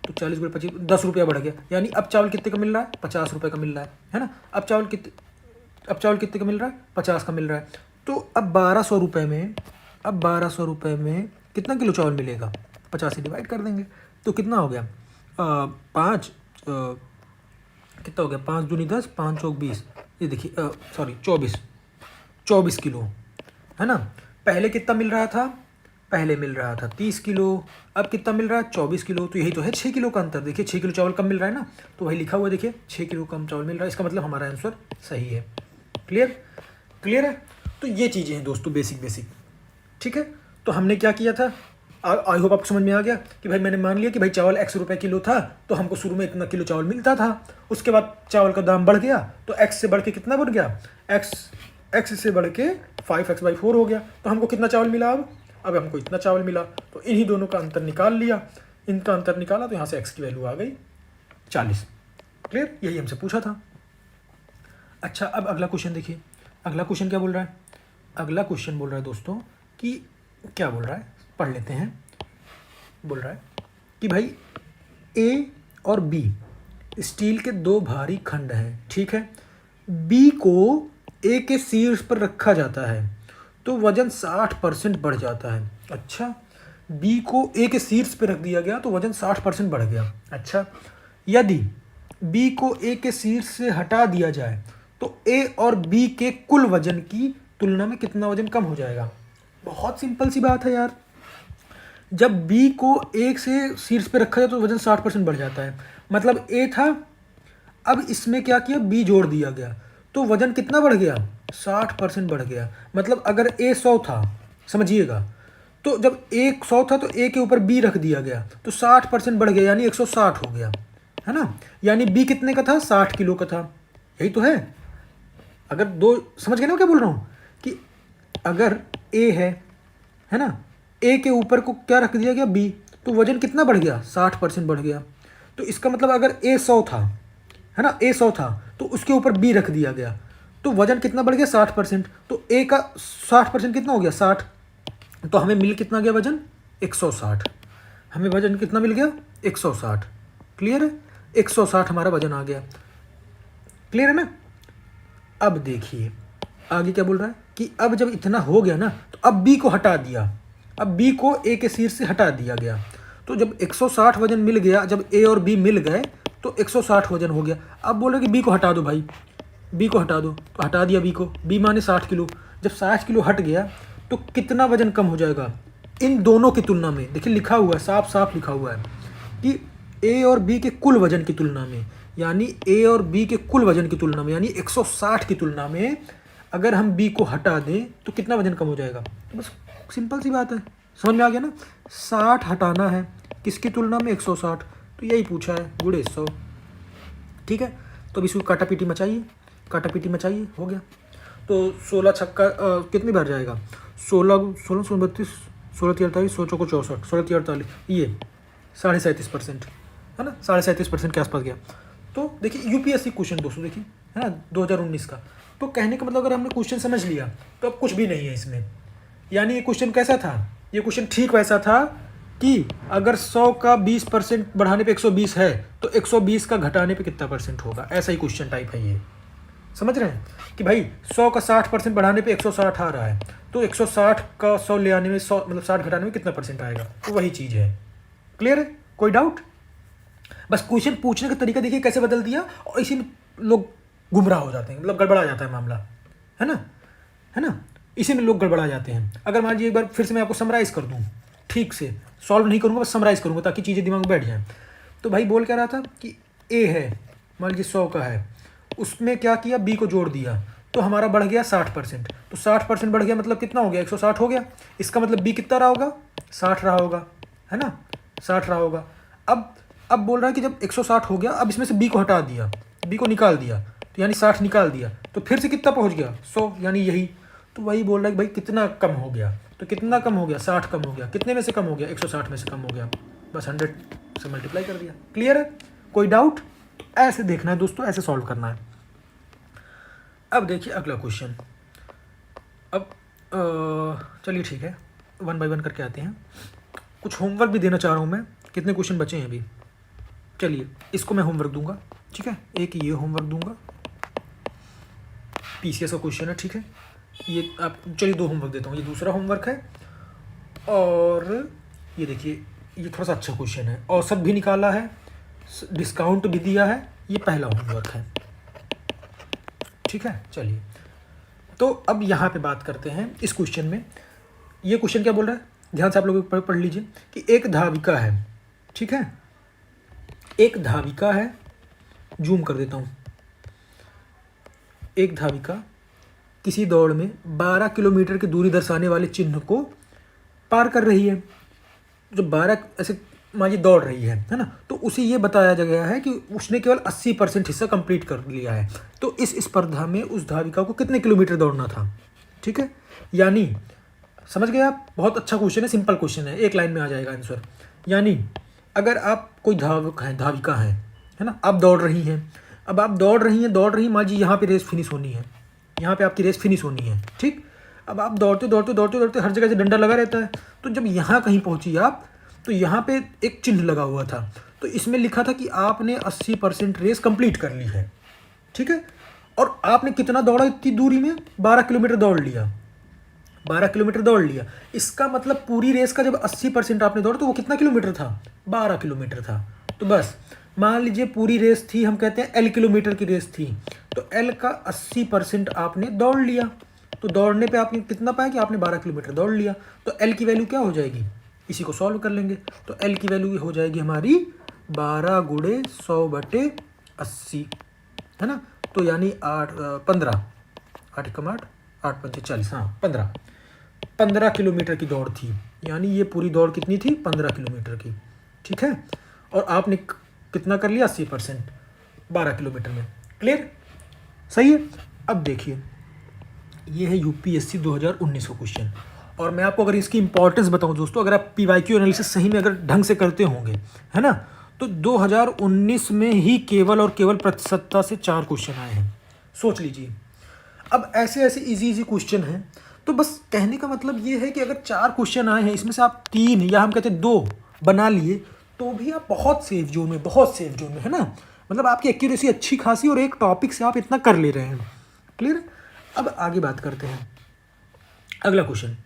तो 40 × 25 10 रुपया बढ़ गया। यानी अब चावल कितने का मिल रहा है, 50 रुपये का मिल रहा है ना। अब चावल कितने का मिल रहा है, 50 का मिल रहा है। तो अब 1200 रुपये में, अब 1200 रुपये में कितना किलो चावल मिलेगा, 50 से डिवाइड कर देंगे तो कितना हो गया, 5 कितना हो गया, 5 दूनी 10, 5 चौक 20, ये देखिए सॉरी 24 किलो, है ना। पहले कितना मिल रहा था, पहले मिल रहा था 30 किलो, अब कितना मिल रहा है 24 किलो। तो यही तो है 6 किलो का अंतर। देखिए 6 किलो चावल कम मिल रहा है ना, तो वही लिखा हुआ है, देखिए 6 किलो कम चावल मिल रहा है। इसका मतलब हमारा आंसर सही है। क्लियर है। तो ये चीज़ें हैं दोस्तों, बेसिक, ठीक है। तो हमने क्या किया था, आई होप आपको समझ में आ गया कि भाई मैंने मान लिया कि भाई चावल x रुपये किलो था, तो हमको शुरू में इतना किलो चावल मिलता था। उसके बाद चावल का दाम बढ़ गया तो x से बढ़ के कितना बढ़ गया, x से बढ़ के 5x/4 हो गया। तो हमको कितना चावल मिला, अब हमको इतना चावल मिला। तो इन्हीं दोनों का अंतर निकाल लिया, इनका अंतर निकाला तो यहाँ से x की वैल्यू आ गई 40। क्लियर, यही हमसे पूछा था। अच्छा, अब अगला क्वेश्चन देखिए। अगला क्वेश्चन क्या बोल रहा है, अगला क्वेश्चन बोल रहा है दोस्तों कि क्या बोल रहा है, पढ़ लेते हैं। बोल रहा है कि भाई A और B स्टील के 2 भारी खंड हैं, ठीक है। B को A के शीर्ष पर रखा जाता है तो वजन 60% बढ़ जाता है। अच्छा, B को A के शीर्ष पर रख दिया गया तो वजन 60% बढ़ गया। अच्छा, यदि B को A के शीर्ष से हटा दिया जाए तो A और B के कुल वजन की तुलना में कितना वजन कम हो जाएगा। बहुत सिंपल सी बात है यार। जब B को A से शीर्ष पे रखा जाए तो वजन 60% बढ़ जाता है। मतलब A था, अब इसमें क्या किया, B जोड़ दिया गया तो वजन कितना बढ़ गया, 60% बढ़ गया। मतलब अगर A 100 था, समझिएगा, तो जब A 100 था तो A के ऊपर B रख दिया गया तो 60% बढ़ गया, यानी 160 हो गया, है ना। यानी B कितने का था, 60 किलो का था। यही तो है। अगर दो, समझ गए ना क्या बोल रहा हूँ, कि अगर A है ना, A के ऊपर को क्या रख दिया गया, B, तो वजन कितना बढ़ गया, 60% बढ़ गया। तो इसका मतलब अगर A 100 था, है ना, A 100 था तो उसके ऊपर B रख दिया गया तो वजन कितना बढ़ गया, 60%। तो A का 60% कितना हो गया, 60। तो हमें मिल कितना गया वजन, 160। हमें वजन कितना मिल गया, 160। क्लियर है, 160 हमारा वजन आ गया। क्लियर है ना। अब देखिए आगे क्या बोल रहा है कि अब जब इतना हो गया ना तो अब B को हटा दिया, अब B को A के शीर्ष से हटा दिया गया। तो जब 160 वजन मिल गया, जब A और B मिल गए तो 160 वजन हो गया। अब बोल रहे कि B को हटा दो भाई, B को हटा दो, तो हटा दिया B को। B माने 60 किलो। जब 60 किलो हट गया तो कितना वजन कम हो जाएगा इन दोनों की तुलना में। देखिए लिखा हुआ है, साफ साफ लिखा हुआ है कि A और B के कुल वजन की तुलना में, यानी A और B के कुल वजन की तुलना में, यानी 160 की तुलना में अगर हम B को हटा दें तो कितना वजन कम हो जाएगा। तो बस सिंपल सी बात है, समझ में आ गया ना। 60 हटाना है किसकी तुलना में, 160। तो यही पूछा है, गुणे 100। ठीक है, तो अब इसको काटा पीटी मचाइए, काटा पीटी मचाइए, हो गया। तो 16 छक्का कितनी बार जाएगा, 16 16 16 32 16 43 100 चौको 64 16 48, ये 37.5% है ना, 37.5% के आसपास गया। तो देखिए यूपीएससी क्वेश्चन दोस्तों, देखिए है ना 2019 का। तो कहने का मतलब अगर हमने क्वेश्चन समझ लिया तो अब कुछ भी नहीं है इसमें। यानी ये क्वेश्चन कैसा था, ये क्वेश्चन ठीक वैसा था कि अगर 100 का 20% बढ़ाने पे 120 है तो 120 का घटाने पे कितना परसेंट होगा, ऐसा ही क्वेश्चन टाइप है ये। समझ रहे हैं कि भाई 100 का 60% बढ़ाने पे 160 आ रहा है, तो 160 का 100 ले आने में 100 मतलब 60 घटाने में कितना परसेंट आएगा, तो वही चीज़ है। क्लियर है, कोई डाउट? बस क्वेश्चन पूछने का तरीका देखिए कैसे बदल दिया, और इसी में लोग गुमराह हो जाते हैं, मतलब गड़बड़ा जाता है मामला, है ना, है ना, इसी में लोग गड़बड़ा जाते हैं। अगर मान लीजिए एक बार फिर से मैं आपको समराइज़ कर दूँ, ठीक से सॉल्व नहीं करूँगा, बस समराइज़ करूँगा ताकि चीज़ें दिमाग में बैठ जाएँ। तो भाई बोल क्या रहा था कि ए है, मान लीजिए 100 का है, उसमें क्या किया, बी को जोड़ दिया, तो हमारा बढ़ गया 60%। तो 60% बढ़ गया मतलब कितना हो गया, 160 हो गया। इसका मतलब बी कितना रहा होगा, 60 रहा होगा, है ना, 60 रहा होगा। अब बोल रहा है कि जब 160 हो गया, अब इसमें से बी को हटा दिया, बी को निकाल दिया, तो यानी 60 निकाल दिया, तो फिर से कितना पहुंच गया, 100, यानी यही। तो वही बोल रहा है कि भाई कितना कम हो गया, तो कितना कम हो गया, 60 कम हो गया। कितने में से कम हो गया, 160 में से कम हो गया, बस 100 से मल्टीप्लाई कर दिया। क्लियर है, कोई डाउट? ऐसे देखना है दोस्तों, ऐसे सॉल्व करना है। अब देखिए अगला क्वेश्चन। अब चलिए ठीक है, 1 बाय 1 करके आते हैं। कुछ होमवर्क भी देना चाह रहा हूँ मैं, कितने क्वेश्चन बचे हैं अभी। चलिए इसको मैं होमवर्क दूंगा, ठीक है, एक ये होमवर्क दूंगा, पीसीएस का क्वेश्चन है, ठीक है, ये आप चलिए 2 होमवर्क देता हूँ, ये दूसरा होमवर्क है, और ये देखिए ये थोड़ा सा अच्छा क्वेश्चन है, औसत भी निकाला है, डिस्काउंट भी दिया है, ये पहला होमवर्क है, ठीक है। चलिए तो अब यहाँ पे बात करते हैं इस क्वेश्चन में। ये क्वेश्चन क्या बोल रहा है, ध्यान से आप लोग पढ़ लीजिए कि एक धाविका है, ठीक है, एक धाविका है, जूम कर देता हूँ, एक धाविका किसी दौड़ में 12 किलोमीटर की दूरी दर्शाने वाले चिन्ह को पार कर रही है। जो 12 ऐसे मान लीजिए दौड़ रही है ना, तो उसे ये बताया गया है कि उसने केवल 80% हिस्सा कंप्लीट कर लिया है। तो इस स्पर्धा में उस धाविका को कितने किलोमीटर दौड़ना था, ठीक है, यानी समझ गए आप, बहुत अच्छा क्वेश्चन है, सिंपल क्वेश्चन है, एक लाइन में आ जाएगा आंसर। यानी अगर आप कोई धाविका है ना, आप दौड़ रही हैं, अब आप दौड़ रही हैं, मान लीजिए यहाँ पे रेस फिनिश होनी है, यहाँ पे आपकी रेस फिनिश होनी है, ठीक। अब आप दौड़ते हर जगह से डंडा लगा रहता है, तो जब यहाँ कहीं पहुँची आप, तो यहाँ पे एक चिन्ह लगा हुआ था, तो इसमें लिखा था कि आपने 80% रेस कंप्लीट कर ली है, ठीक है। और आपने कितना दौड़ा इतनी दूरी में, 12 किलोमीटर दौड़ लिया, 12 किलोमीटर दौड़ लिया। इसका मतलब पूरी रेस का जब 80% आपने दौड़ा तो वो कितना किलोमीटर था, 12 किलोमीटर था। तो बस मान लीजिए पूरी रेस थी, हम कहते हैं L किलोमीटर की रेस थी, तो L का 80% आपने दौड़ लिया, तो दौड़ने पे आपने कितना पाया कि आपने 12 किलोमीटर दौड़ लिया। तो L की वैल्यू क्या हो जाएगी, इसी को सॉल्व कर लेंगे, तो L की वैल्यू हो जाएगी हमारी 12 गुणे 100/80, है ना, तो यानी 15, 8 कम 8, 8 पंचे 40, हाँ 15 किलोमीटर की दौड़ थी, यानी ये पूरी दौड़ कितनी थी, 15 किलोमीटर की, ठीक है। और आपने कितना कर लिया, 80%, 12 किलोमीटर में। क्लियर, सही है। अब देखिए ये है यूपीएससी 2019 का क्वेश्चन, और मैं आपको अगर इसकी इंपॉर्टेंस बताऊं दोस्तों, अगर आप पीवाईक्यू एनालिसिस सही में अगर ढंग से करते होंगे, है ना, तो 2019 में ही केवल और केवल प्रतिशतता से 4 क्वेश्चन आए हैं, सोच लीजिए। अब ऐसे ऐसे इजी क्वेश्चन हैं, तो बस कहने का मतलब ये है कि अगर 4 क्वेश्चन आए हैं, इसमें से आप 3 या हम कहते हैं 2 बना लिए, तो भी आप बहुत सेफ जोन में, बहुत सेफ जोन में, है ना, मतलब आपकी एक्यूरेसी अच्छी खासी, और एक टॉपिक से आप इतना कर ले रहे हैं। क्लियर। अब आगे बात करते हैं, अगला क्वेश्चन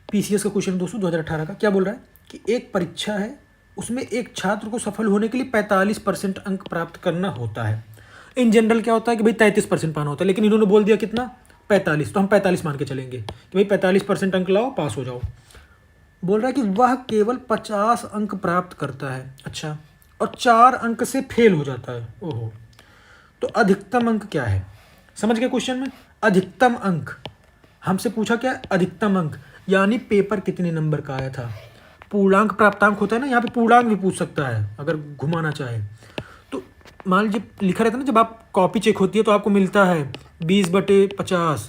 पीसीएस का क्वेश्चन दोस्तों 2018 का। क्या बोल रहा है कि एक परीक्षा है, उसमें एक छात्र को सफल होने के लिए 45% अंक प्राप्त करना होता है। इन जनरल क्या होता है कि भाई 33% पाना होता है, लेकिन इन्होंने बोल दिया कितना, 45, तो हम 45 मान के चलेंगे कि भाई 45% अंक लाओ, पास हो जाओ। बोल रहा है कि वह केवल 50 अंक प्राप्त करता है, अच्छा, और 4 अंक से फेल हो जाता है, ओहो। तो अधिकतम अंक क्या है, समझ गए क्वेश्चन में, अधिकतम अंक हमसे पूछा, क्या अधिकतम अंक, यानी पेपर कितने नंबर का आया था। पूर्णांक प्राप्तांक होता है ना, यहाँ पे पूर्णांक भी पूछ सकता है अगर घुमाना चाहे तो। मान लीजिए लिखा रहता है ना, जब आप कॉपी चेक होती है तो आपको मिलता है 20/50,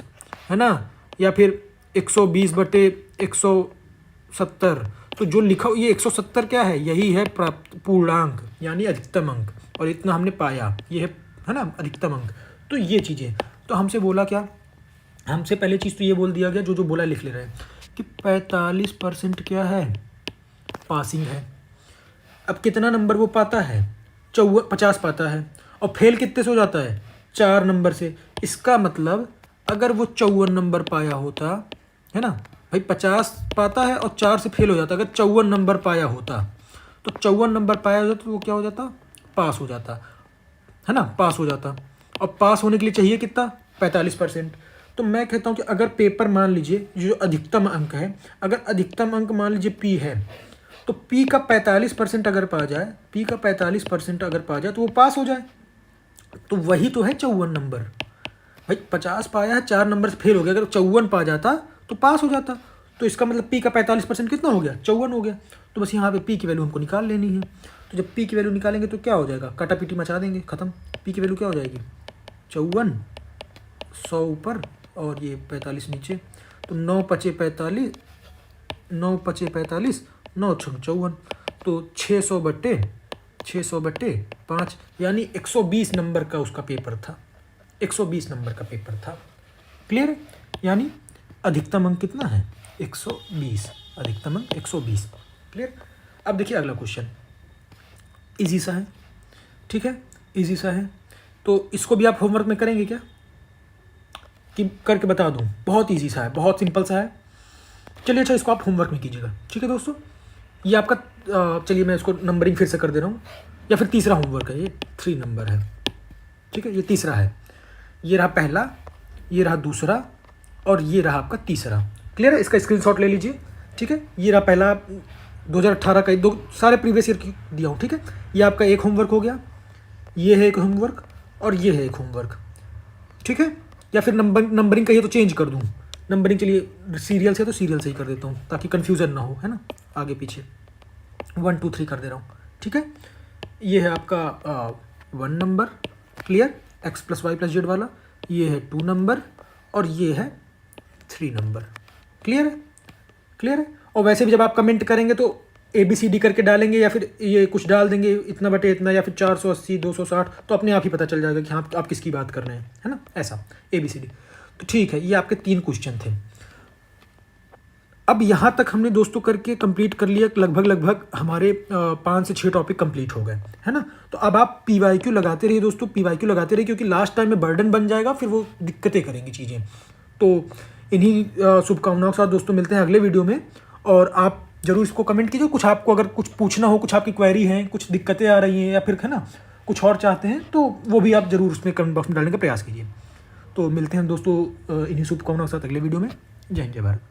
है ना, या फिर 120/170, तो जो लिखा ये 170 क्या है, यही है प्राप्त पूर्णांक, यानी अधिकतम अंक, और इतना हमने पाया, ये है ना अधिकतम अंक। तो ये चीज़ें, तो हमसे बोला क्या, हमसे पहले चीज़ तो ये बोल दिया गया, जो बोला लिख ले रहे हैं कि 45% क्या है, पासिंग है। अब कितना नंबर वो पाता है, 50 पाता है, और फेल कितने से हो जाता है, 4 नंबर से। इसका मतलब अगर वो 54 नंबर पाया होता है ना भाई, 50 पाता है और 4 से फेल हो जाता, अगर 54 नंबर पाया होता तो 54 नंबर पाया होता तो वो क्या हो जाता, पास हो जाता है ना, पास हो जाता। और पास होने के लिए चाहिए कितना, 45%। तो मैं कहता हूँ कि अगर पेपर मान लीजिए जो अधिकतम अंक है, अगर अधिकतम अंक मान लीजिए P है, तो P का 45% अगर पा जाए, P का 45% अगर पा जाए तो वो पास हो जाए। तो वही तो है 54 नंबर भाई। 50 पाया है, 4 नंबर से फेल हो गया, अगर 54 पा जाता तो पास हो जाता। तो इसका मतलब P का 45% कितना हो गया, 54 हो गया। तो बस यहाँ पे P की वैल्यू हमको निकाल लेनी है। तो जब P की वैल्यू निकालेंगे तो क्या हो जाएगा, काटा पीटी मचा देंगे, खत्म। P की वैल्यू क्या हो जाएगी, 54, 100 ऊपर और ये 45 नीचे। तो 9 पचे 45, 9 पचे 45, 9 छः 54, तो 600/5, यानी 120 नंबर का उसका पेपर था, 120 नंबर का पेपर था। क्लियर है, यानी अधिकतम अंक कितना है, 120, अधिकतम अंक 120। क्लियर। अब देखिए अगला क्वेश्चन, इजी सा है, ठीक है, इजी सा है। तो इसको भी आप होमवर्क में करेंगे क्या, कि करके बता दूं, बहुत इजी सा है, बहुत सिंपल सा है। चलिए अच्छा, इसको आप होमवर्क में कीजिएगा, ठीक है दोस्तों। ये आपका चलिए मैं इसको नंबरिंग फिर से कर दे रहा हूँ, या फिर तीसरा होमवर्क है, ये 3 नंबर है, ठीक है, ये तीसरा है। ये रहा पहला, ये रहा दूसरा, और ये रहा आपका तीसरा। क्लियर है, इसका स्क्रीनशॉट ले लीजिए, ठीक है। ये रहा पहला 2018 का, दो सारे प्रीवियस ईयर की दिया हूँ, ठीक है। ये आपका एक होमवर्क हो गया, ये है एक होमवर्क, और ये है एक होमवर्क, ठीक है। या फिर नंबरिंग कहिए तो चेंज कर दूँ, नंबरिंग चलिए सीरियल से तो सीरियल से ही कर देता हूँ ताकि कन्फ्यूज़न ना हो, है ना, आगे पीछे 1 2 3 कर दे रहा हूँ, ठीक है। ये है आपका 1 नंबर, क्लियर, x+y+z वाला। ये है 2 नंबर, और ये है 3 नंबर। क्लियर है, क्लियर है। और वैसे भी जब आप कमेंट करेंगे तो ABCD करके डालेंगे, या फिर ये कुछ डाल देंगे इतना बटे इतना, या फिर 480 260, तो अपने आप ही पता चल जाएगा कि हाँ आप किसकी बात कर रहे हैं, है ना, ऐसा ABCD। तो ठीक है, ये आपके 3 क्वेश्चन थे। अब यहाँ तक हमने दोस्तों करके कंप्लीट कर लिया, लगभग हमारे 5 से 6 टॉपिक कंप्लीट हो गए, है ना। तो अब आप PYQ लगाते रहिए दोस्तों, PYQ लगाते रहिए, क्योंकि लास्ट टाइम में बर्डन बन जाएगा, फिर वो दिक्कतें करेंगी चीज़ें। तो इन्हीं शुभकामनाओं के साथ दोस्तों मिलते हैं अगले वीडियो में। और आप जरूर इसको कमेंट कीजिए, कुछ आपको अगर कुछ पूछना हो, कुछ आपकी क्वेरी है, कुछ दिक्कतें आ रही हैं, या फिर है ना कुछ और चाहते हैं, तो वो भी आप ज़रूर उसमें कमेंट बॉक्स में डालने का प्रयास कीजिए। तो मिलते हैं दोस्तों इन्हीं शुभकामनाओं के साथ अगले वीडियो में। जय हिंद, जय भारत।